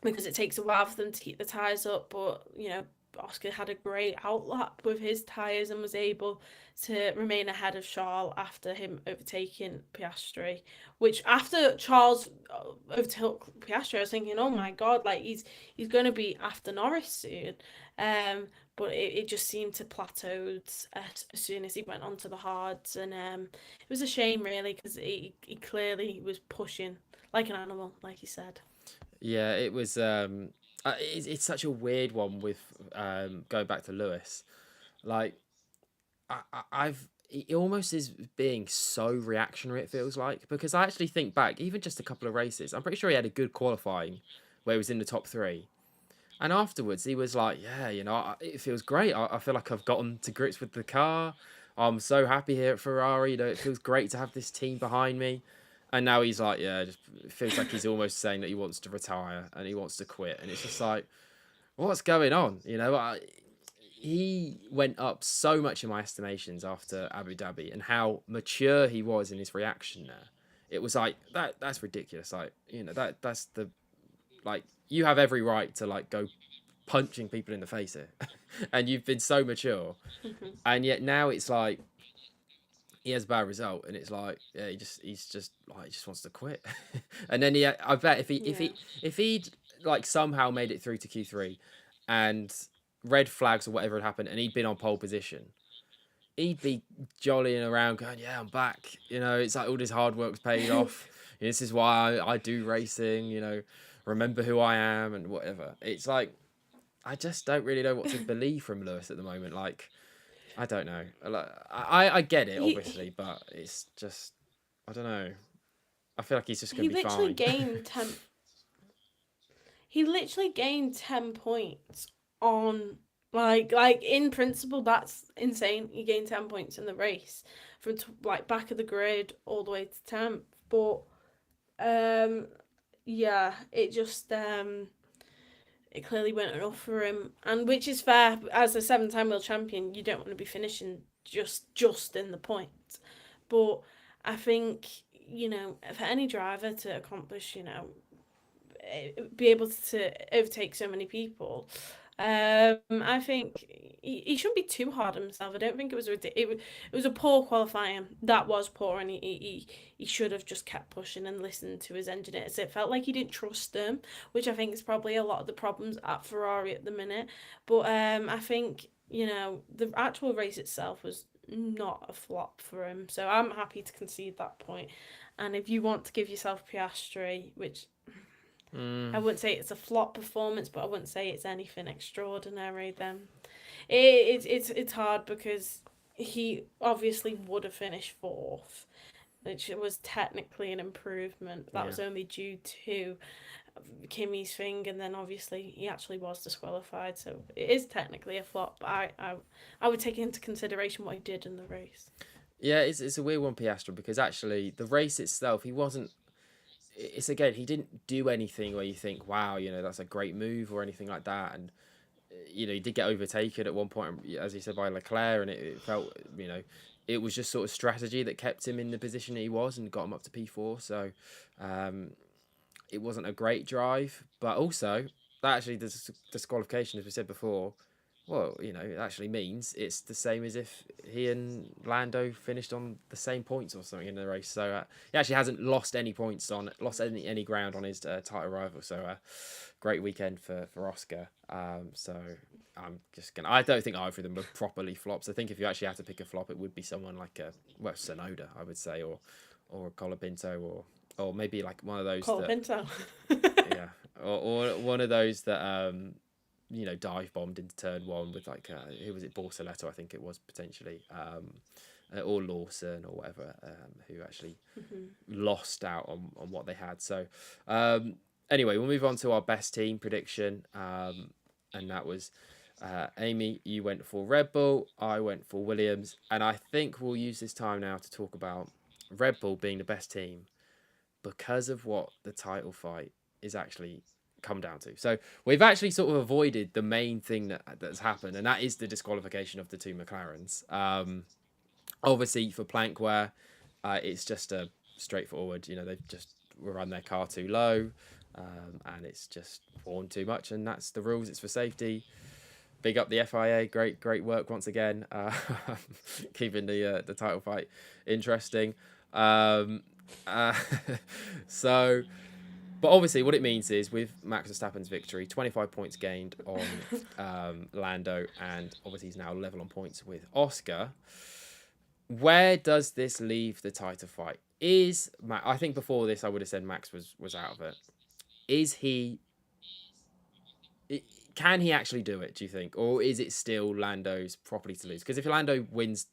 because it takes a while for them to keep the tyres up. But Oscar had a great outlap with his tyres and was able to remain ahead of Charles after him overtaking Piastri. Which after Charles overtook Piastri, I was thinking, oh my god, like he's going to be after Norris soon. Um, but it just seemed to plateaued as soon as he went onto the hards, and it was a shame really because he clearly was pushing like an animal, like he said. Yeah, it was. It's such a weird one with going back to Lewis. Like, I've it almost is being so reactionary. It feels like because I actually think back, even just a couple of races. I'm pretty sure he had a good qualifying where he was in the top three, and afterwards he was like, "Yeah, it feels great. I feel like I've gotten to grips with the car. I'm so happy here at Ferrari. It feels great to have this team behind me." And now he's like, yeah, just it feels like he's almost saying that he wants to retire and he wants to quit. And it's just like, what's going on? He went up so much in my estimations after Abu Dhabi and how mature he was in his reaction there. It was like that's ridiculous. Like, that's the like you have every right to like go punching people in the face here. And you've been so mature. And yet now it's like he has a bad result, and it's like, yeah, he's just like he just wants to quit. And then I bet Yeah. if he'd like somehow made it through to Q3, and red flags or whatever had happened, and he'd been on pole position, he'd be jollying around, going, "Yeah, I'm back." It's like all this hard work's paid off. This is why I do racing. Remember who I am and whatever. It's like I just don't really know what to believe from Lewis at the moment. Like I don't know. Like, I get it he obviously, but it's just I don't know. I feel like he's just gonna he be literally fine. gained 10 he literally gained 10 points on, like in principle that's insane. He gained 10 points in the race from like back of the grid all the way to 10th. But um yeah, it clearly weren't enough for him, and which is fair. As a seven-time world champion, you don't want to be finishing just in the points. But I think for any driver to accomplish, be able to overtake so many people. I think he shouldn't be too hard on himself. I don't think it was it was a poor qualifying. That was poor, and he should have just kept pushing and listened to his engineers. It felt like he didn't trust them, which I think is probably a lot of the problems at Ferrari at the minute. But I think the actual race itself was not a flop for him. So I'm happy to concede that point. And if you want to give yourself Piastri, which I Mm, wouldn't say it's a flop performance, but I wouldn't say it's anything extraordinary. Then it's hard because he obviously would have finished fourth, which was technically an improvement. That yeah. was only due to Kimmy's thing, and then obviously he actually was disqualified, so it is technically a flop. But I would take into consideration what he did in the race. Yeah, it's a weird one, Piastri, because actually the race itself, he wasn't. It's again, he didn't do anything where you think, wow, that's a great move or anything like that. And he did get overtaken at one point, as he said, by Leclerc, and it felt, it was just sort of strategy that kept him in the position he was and got him up to P4. So, um, it wasn't a great drive, but also that actually disqualification, as we said before, well, it actually means it's the same as if he and Lando finished on the same points or something in the race. So he actually hasn't lost any ground on his title rival. So great weekend for Oscar. So I don't think either of them were properly flops. I think if you actually had to pick a flop, it would be someone like Sonoda, I would say, or a Colapinto, or maybe like one of those that, Colapinto. yeah, or one of those that dive bombed into turn one with like who was it, Borsaletto, I think it was, potentially, or Lawson or whatever, who actually lost out on what they had. So anyway, we'll move on to our best team prediction, and that was Amy, you went for Red Bull, I went for Williams, and I think we'll use this time now to talk about Red Bull being the best team because of what the title fight is actually come down to. So we've actually sort of avoided the main thing that's happened, and that is the disqualification of the two McLarens. Obviously, for Plankware, it's just a straightforward. They've just run their car too low, and it's just worn too much, and that's the rules. It's for safety. Big up the FIA. Great work once again, keeping the title fight interesting. Uh, so, but obviously, what it means is with Max Verstappen's victory, 25 points gained on Lando, and obviously he's now level on points with Oscar. Where does this leave the title fight? I think before this I would have said Max was out of it. Is he? Can he actually do it? Do you think, or is it still Lando's property to lose? Because if Lando wins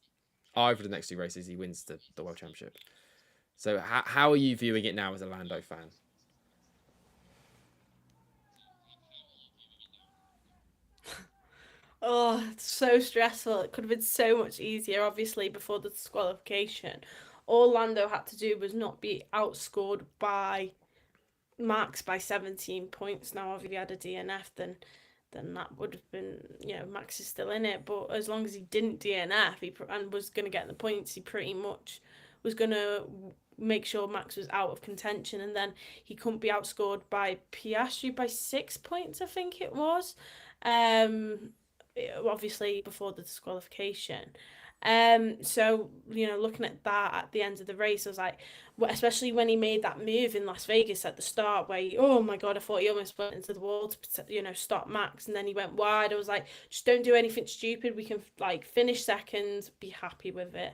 either of the next two races, he wins the world championship. So how are you viewing it now as a Lando fan? Oh, it's so stressful. It could have been so much easier, obviously, before the disqualification. All Lando had to do was not be outscored by Max by 17 points. Now, if he had a DNF, then that would have been, Max is still in it. But as long as he didn't DNF and was going to get the points, he pretty much was going to make sure Max was out of contention. And then he couldn't be outscored by Piastri by 6 points, I think it was. Um, Obviously, before the disqualification. So looking at that at the end of the race, I was like, especially when he made that move in Las Vegas at the start, where oh my god, I thought he almost went into the wall to stop Max, and then he went wide. I was like, just don't do anything stupid. We can like finish second, be happy with it.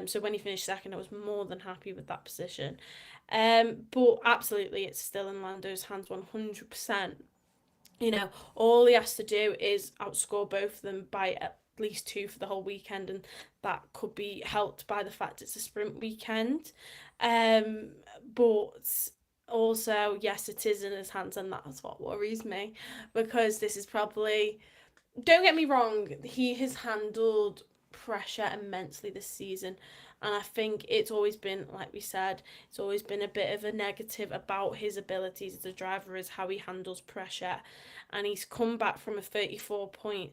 So when he finished second, I was more than happy with that position. But absolutely, it's still in Lando's hands 100%. All he has to do is outscore both of them by at least two for the whole weekend, and that could be helped by the fact it's a sprint weekend. Um, but also, yes, it is in his hands, and that's what worries me because this is probably, don't get me wrong, he has handled pressure immensely this season. And I think it's always been, like we said, it's always been a bit of a negative about his abilities as a driver, is how he handles pressure. And he's come back from a 34 point,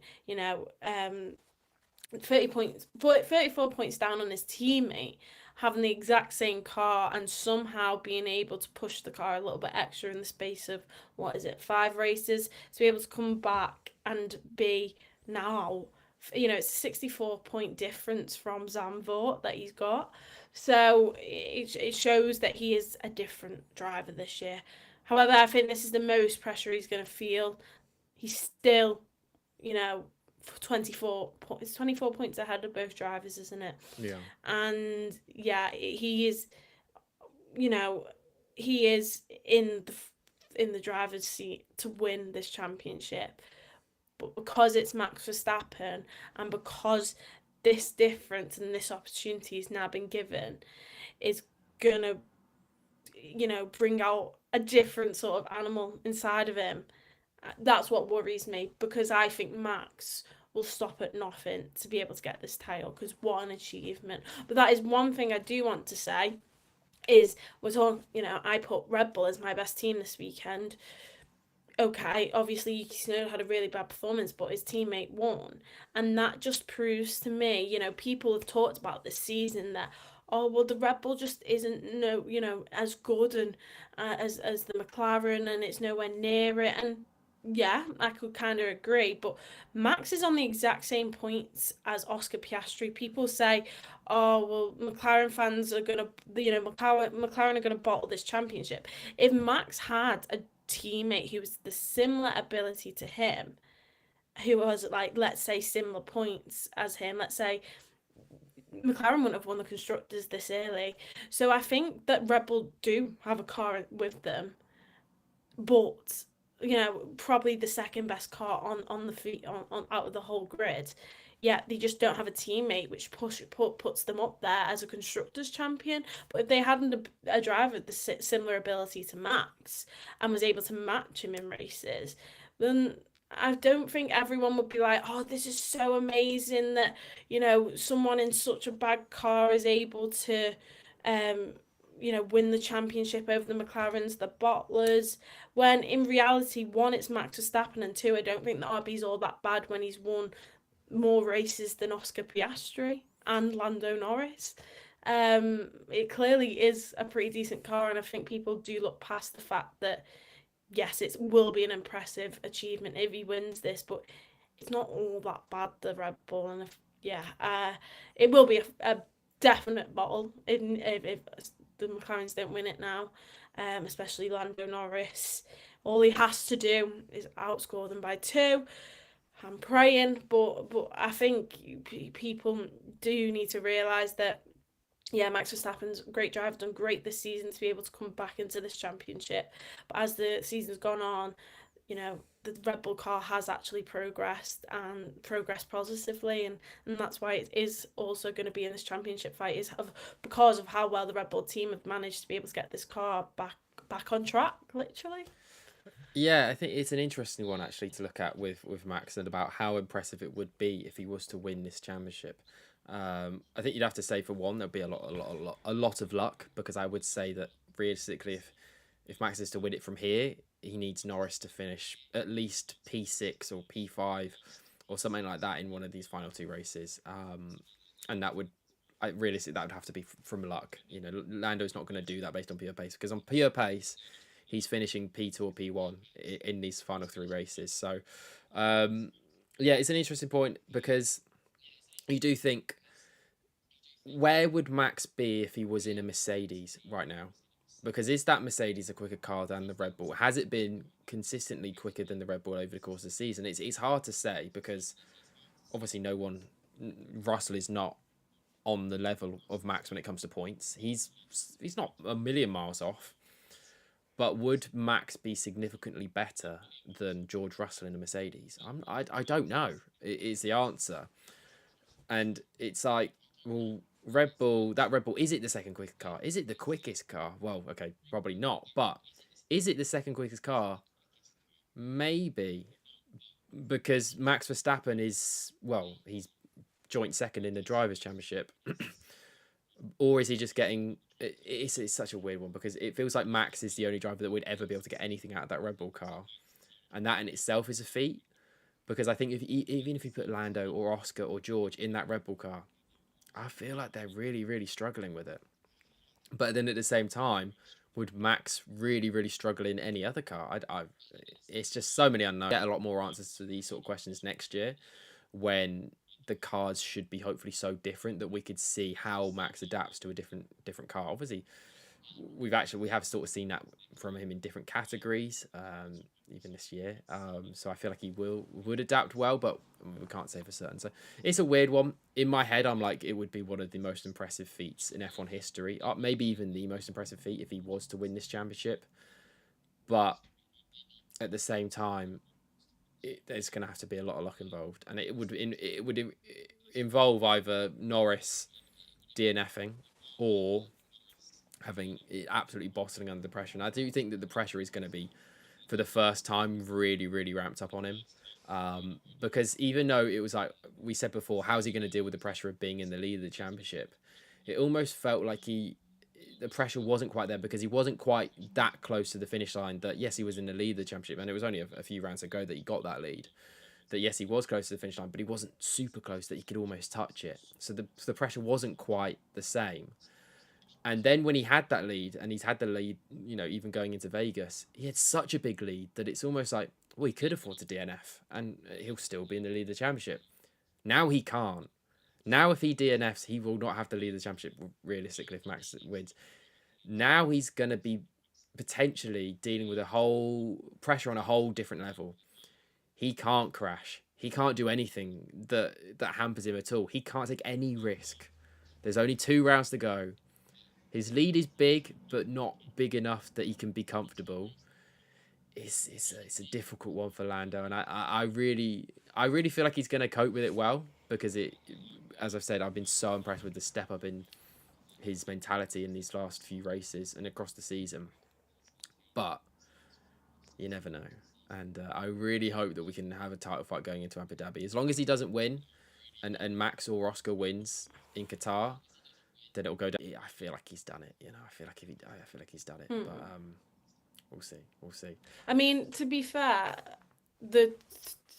34 points down on his teammate, having the exact same car and somehow being able to push the car a little bit extra in the space of, what is it, 5 races, to be able to come back and be now, it's a 64-point difference from Zandvoort that he's got. So it shows that he is a different driver this year. However, I think this is the most pressure he's going to feel. He's still, you know, 24 points ahead of both drivers, isn't it? Yeah. And yeah, he is, you know, he is in the driver's seat to win this championship. But because it's Max Verstappen and because this difference and this opportunity has now been given, is gonna, bring out a different sort of animal inside of him. That's what worries me, because I think Max will stop at nothing to be able to get this title, because what an achievement. But that is one thing I do want to say is, we're talking, I put Red Bull as my best team this weekend. Okay, obviously Yuki Tsunoda had a really bad performance, but his teammate won. And that just proves to me, people have talked about this season that, oh, well, the Red Bull just isn't, as good and as the McLaren, and it's nowhere near it. And Yeah, I could kind of agree, but Max is on the exact same points as Oscar Piastri. People say, "Oh, well, McLaren fans are gonna, McLaren are gonna bottle this championship." If Max had a teammate who was the similar ability to him, who was like, let's say, similar points as him, let's say McLaren wouldn't have won the constructors this early. So I think that Red Bull do have a car with them, but probably the second best car on the feet on out of the whole grid. Yeah, they just don't have a teammate which puts them up there as a constructors champion. But if they hadn't a driver with the similar ability to Max and was able to match him in races, then I don't think everyone would be like, "Oh, this is so amazing that someone in such a bad car is able to, um, win the championship over the McLarens, the bottlers." When in reality, one, it's Max Verstappen, and two, I don't think the RB's all that bad when he's won more races than Oscar Piastri and Lando Norris. It clearly is a pretty decent car, and I think people do look past the fact that yes, it will be an impressive achievement if he wins this, but it's not all that bad, the Red Bull, and it will be a definite bottle if the McLarens don't win it now, especially Lando Norris. All he has to do is outscore them by two. I'm praying, but I think people do need to realise that yeah, Max Verstappen's a great driver, done great this season to be able to come back into this championship. But as the season's gone on, the Red Bull car has actually progressed and progressed positively, and that's why it is also going to be in this championship fight because of how well the Red Bull team have managed to be able to get this car back on track, literally. Yeah, I think it's an interesting one actually to look at with Max and about how impressive it would be if he was to win this championship. I think you'd have to say for one there'd be a lot of luck because I would say that realistically, if Max is to win it from here, he needs Norris to finish at least P6 or P5 or something like that in one of these final two races. And that would, realistically, that would have to be from luck. Lando's not going to do that based on pure pace because on pure pace, he's finishing P2 or P1 in these final three races. So, yeah, it's an interesting point because you do think where would Max be if he was in a Mercedes right now? Because is that Mercedes a quicker car than the Red Bull? Has it been consistently quicker than the Red Bull over the course of the season? It's hard to say because obviously Russell is not on the level of Max when it comes to points. He's not a million miles off. But would Max be significantly better than George Russell in a Mercedes? I don't know. It is the answer. And it's like, well, that Red Bull, is it the second quickest car? Is it the quickest car? Well, okay, probably not. But is it the second quickest car? Maybe. Because Max Verstappen he's joint second in the Drivers' Championship. Or is he just getting. It's such a weird one because it feels like Max is the only driver that would ever be able to get anything out of that Red Bull car. And that in itself is a feat. Because I think even if you put Lando or Oscar or George in that Red Bull car, I feel like they're really, really struggling with it. But then at the same time, would Max really, really struggle in any other car? It's just so many unknowns. Get a lot more answers to these sort of questions next year when the cars should be hopefully so different that we could see how Max adapts to a different car. Obviously, we have sort of seen that from him in different categories, even this year. So I feel like he would adapt well, but we can't say for certain. So it's a weird one. In my head, I'm like it would be one of the most impressive feats in F1 history, maybe even the most impressive feat if he was to win this championship. But at the same time, there's going to have to be a lot of luck involved, and it would involve either Norris DNFing or having it absolutely bottling under the pressure. And I do think that the pressure is going to be, for the first time, really, really ramped up on him. Because even though it was like we said before, how's he going to deal with the pressure of being in the lead of the championship? It almost felt like the pressure wasn't quite there because he wasn't quite that close to the finish line. That yes, he was in the lead of the championship, and it was only a few rounds ago that he got that lead. That yes, he was close to the finish line, but he wasn't super close that he could almost touch it. So the pressure wasn't quite the same. And then when he had that lead, and he's had the lead, even going into Vegas, he had such a big lead that it's almost like, well, he could afford to DNF and he'll still be in the lead of the championship. Now he can't. Now, if he DNFs, he will not have to lead the championship realistically if Max wins. Now he's going to be potentially dealing with a whole pressure on a whole different level. He can't crash. He can't do anything that hampers him at all. He can't take any risk. There's only 2 rounds to go. His lead is big, but not big enough that he can be comfortable. It's a difficult one for Lando, and I really feel like he's going to cope with it well because as I've said, I've been so impressed with the step up in his mentality in these last few races and across the season. But you never know, and I really hope that we can have a title fight going into Abu Dhabi. As long as he doesn't win, and Max or Oscar wins in Qatar, then it'll go down. I feel like he's done it. I feel like I feel like he's done it. But we'll see. We'll see. I mean, to be fair, the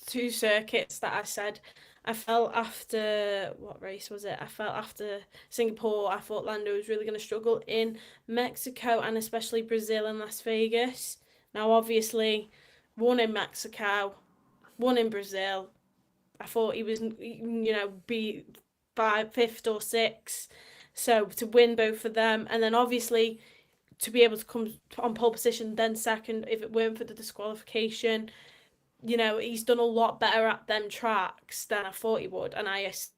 two circuits that I said, I felt after, what race was it? I felt after Singapore, I thought Lando was really going to struggle in Mexico and especially Brazil and Las Vegas. Now, obviously, one in Mexico, one in Brazil. I thought he was, be fifth or sixth. So to win both of them, and then obviously to be able to come on pole position, then second, if it weren't for the disqualification, he's done a lot better at them tracks than I thought he would. And as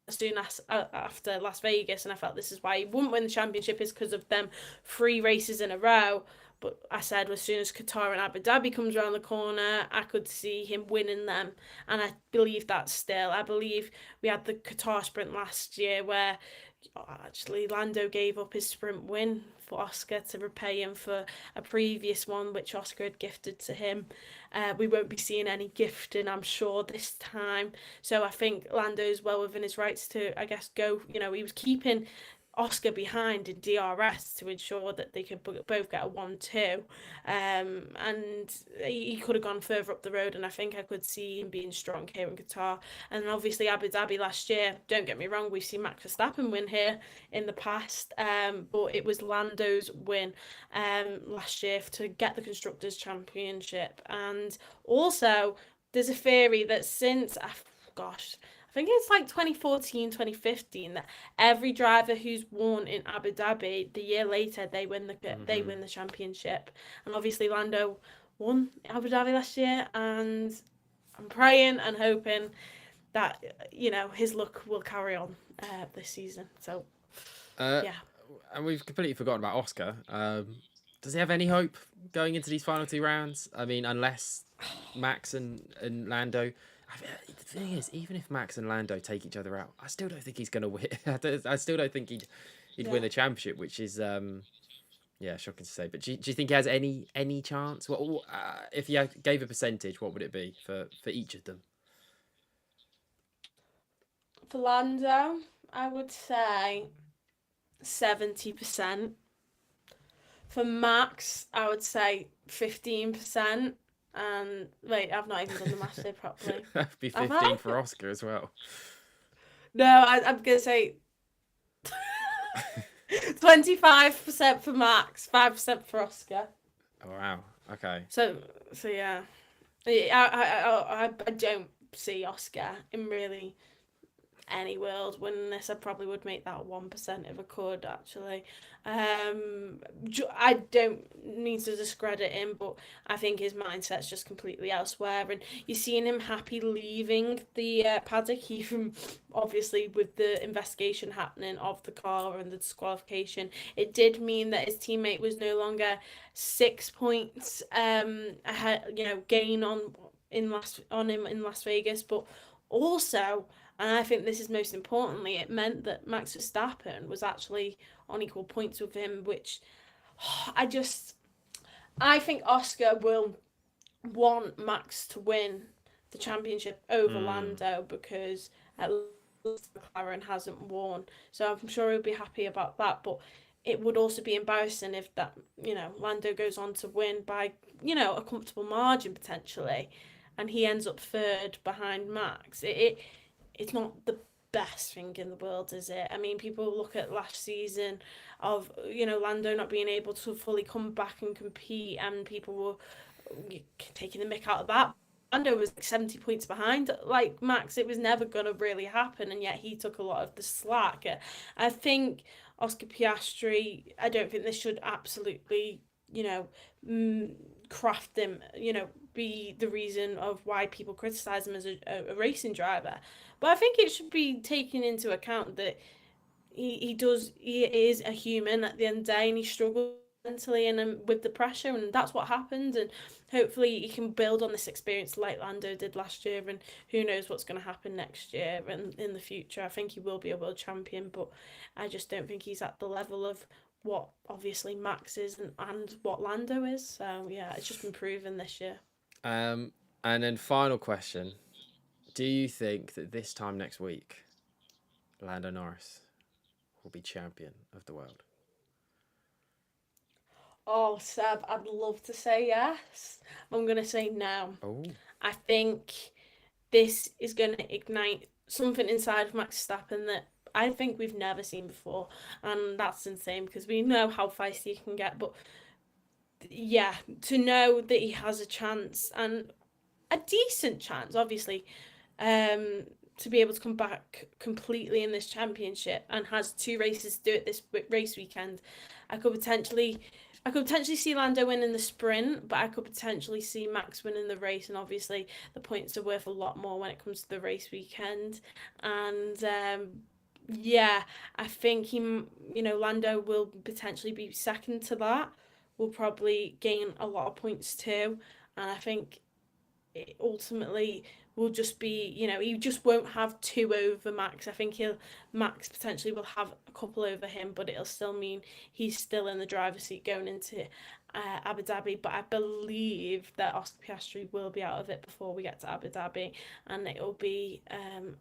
soon as after Las Vegas, and I felt this is why he wouldn't win the championship is because of them 3 races in a row. But I said as soon as Qatar and Abu Dhabi comes around the corner, I could see him winning them. And I believe that still. I believe we had the Qatar sprint last year where actually Lando gave up his sprint win for Oscar to repay him for a previous one which Oscar had gifted to him. We won't be seeing any gifting, I'm sure, this time. So I think Lando's well within his rights to, I guess, go. He was keeping Oscar behind in DRS to ensure that they could both get a 1-2, and he could have gone further up the road, and I think I could see him being strong here in Qatar. And obviously Abu Dhabi last year, don't get me wrong, we've seen Max Verstappen win here in the past, but it was Lando's win last year to get the Constructors' Championship. And also there's a theory that since, gosh, I think it's like 2014, 2015 that every driver who's won in Abu Dhabi, the year later they win the championship. And obviously Lando won Abu Dhabi last year, and I'm praying and hoping that his luck will carry on this season. So yeah. And we've completely forgotten about Oscar. Does he have any hope going into these final 2 rounds? I mean, unless Max and Lando. The thing is, even if Max and Lando take each other out, I still don't think he's going to win. I still don't think he'd win the championship, which is shocking to say. But do you think he has any chance? Well, if you gave a percentage, what would it be for each of them? For Lando, I would say 70%. For Max, I would say 15%. And wait, I've not even done the maths here properly. That'd be 15 for Oscar as well. No, I'm gonna say 25% for Max, 5% for Oscar. Oh, wow. Okay. So yeah, I don't see Oscar in really any world winning this. I probably would make that 1% if I could, actually. I don't mean to discredit him, but I think his mindset's just completely elsewhere, and you're seeing him happy leaving the paddock, even obviously with the investigation happening of the car and the disqualification. It did mean that his teammate was no longer 6 points ahead, gain on him in Las Vegas, but also, and I think this is most importantly, it meant that Max Verstappen was actually on equal points with him, which I think Oscar will want Max to win the championship over Lando because at least McLaren hasn't won. So I'm sure he'll be happy about that. But it would also be embarrassing if that, Lando goes on to win by, a comfortable margin potentially, and he ends up third behind Max. It's not the best thing in the world, is it? I mean, people look at last season of, Lando not being able to fully come back and compete, and people were taking the mick out of that. Lando was like 70 points behind, like Max. It was never going to really happen, and yet he took a lot of the slack. I think Oscar Piastri, I don't think this should absolutely, you know, craft him, be the reason of why people criticize him as a racing driver. But I think it should be taken into account that he is a human at the end of the day, and he struggles mentally and with the pressure, and that's what happened. And hopefully he can build on this experience like Lando did last year, and who knows what's going to happen next year and in the future. I think he will be a world champion, but I just don't think he's at the level of what obviously Max is, and what Lando is. So yeah, it's just been proven this year. Um, and then final question: do you think that this time next week, Lando Norris will be champion of the world? Oh, Seb, I'd love to say yes. I'm gonna say no. Oh, I think this is going to ignite something inside of Max Verstappen that I think we've never seen before, and that's insane because we know how feisty he can get. But yeah, to know that he has a chance, and a decent chance, obviously, um, to be able to come back completely in this championship, and has two races to do it this race weekend. I could potentially, I could potentially see Lando winning the sprint, but I could potentially see Max winning the race, and obviously the points are worth a lot more when it comes to the race weekend. And yeah, I think Lando will potentially be second to that. Will probably gain a lot of points too, and I think it ultimately will just be, he just won't have two over Max. I think he'll Max potentially will have a couple over him, but it'll still mean he's still in the driver's seat going into Abu Dhabi. But I believe that Oscar Piastri will be out of it before we get to Abu Dhabi, and it'll be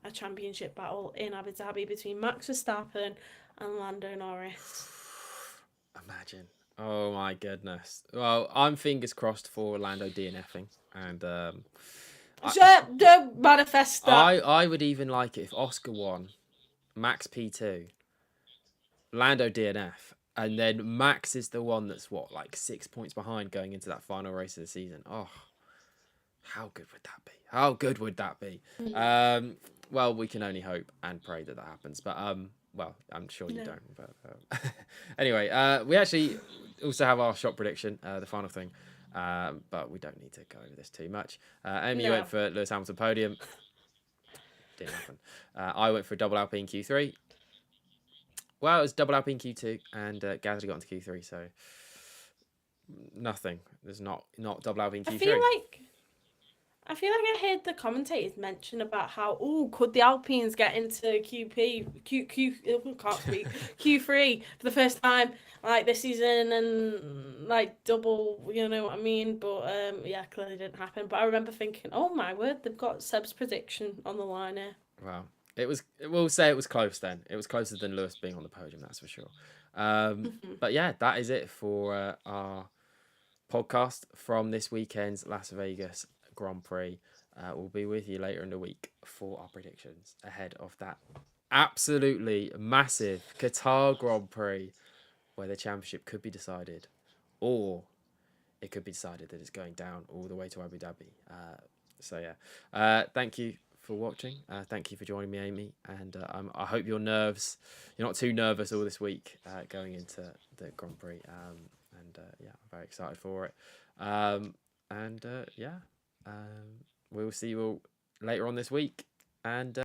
a championship battle in Abu Dhabi between Max Verstappen and Lando Norris. imagine. Oh my goodness. Well, I'm fingers crossed for Lando DNFing, and I, Don't manifest that. I would even like it if Oscar won, Max P2, Lando DNF, and then Max is the one that's what, like 6 points behind going into that final race of the season. Oh, how good would that be? How good would that be? Mm, Well, we can only hope and pray that that happens. But well, I'm sure you no. don't. But anyway, we actually also have our shot prediction, the final thing. But we don't need to go over this too much. Amy No. went for Lewis Hamilton podium. Didn't happen. I went for double Alpine Q3. Well, it was double Alpine Q2, and Gasly got into Q3, so nothing. There's not double Alpine I feel Q3. like I feel like I heard the commentators mention about how, oh, could the Alpines get into can't speak, Q3 for the first time like this season, and like double, you know what I mean? But yeah, clearly didn't happen. But I remember thinking, oh my word, they've got Seb's prediction on the line here. Wow. It was. We'll say it was close then. It was closer than Lewis being on the podium, that's for sure. But yeah, that is it for our podcast from this weekend's Las Vegas Grand Prix. We'll be with you later in the week for our predictions ahead of that absolutely massive Qatar Grand Prix, where the championship could be decided, or it could be decided that it's going down all the way to Abu Dhabi. So yeah, thank you for watching. Thank you for joining me, Amy, and I hope you're not too nervous all this week going into the Grand Prix. And yeah, I'm very excited for it. And yeah, we will see you all later on this week. And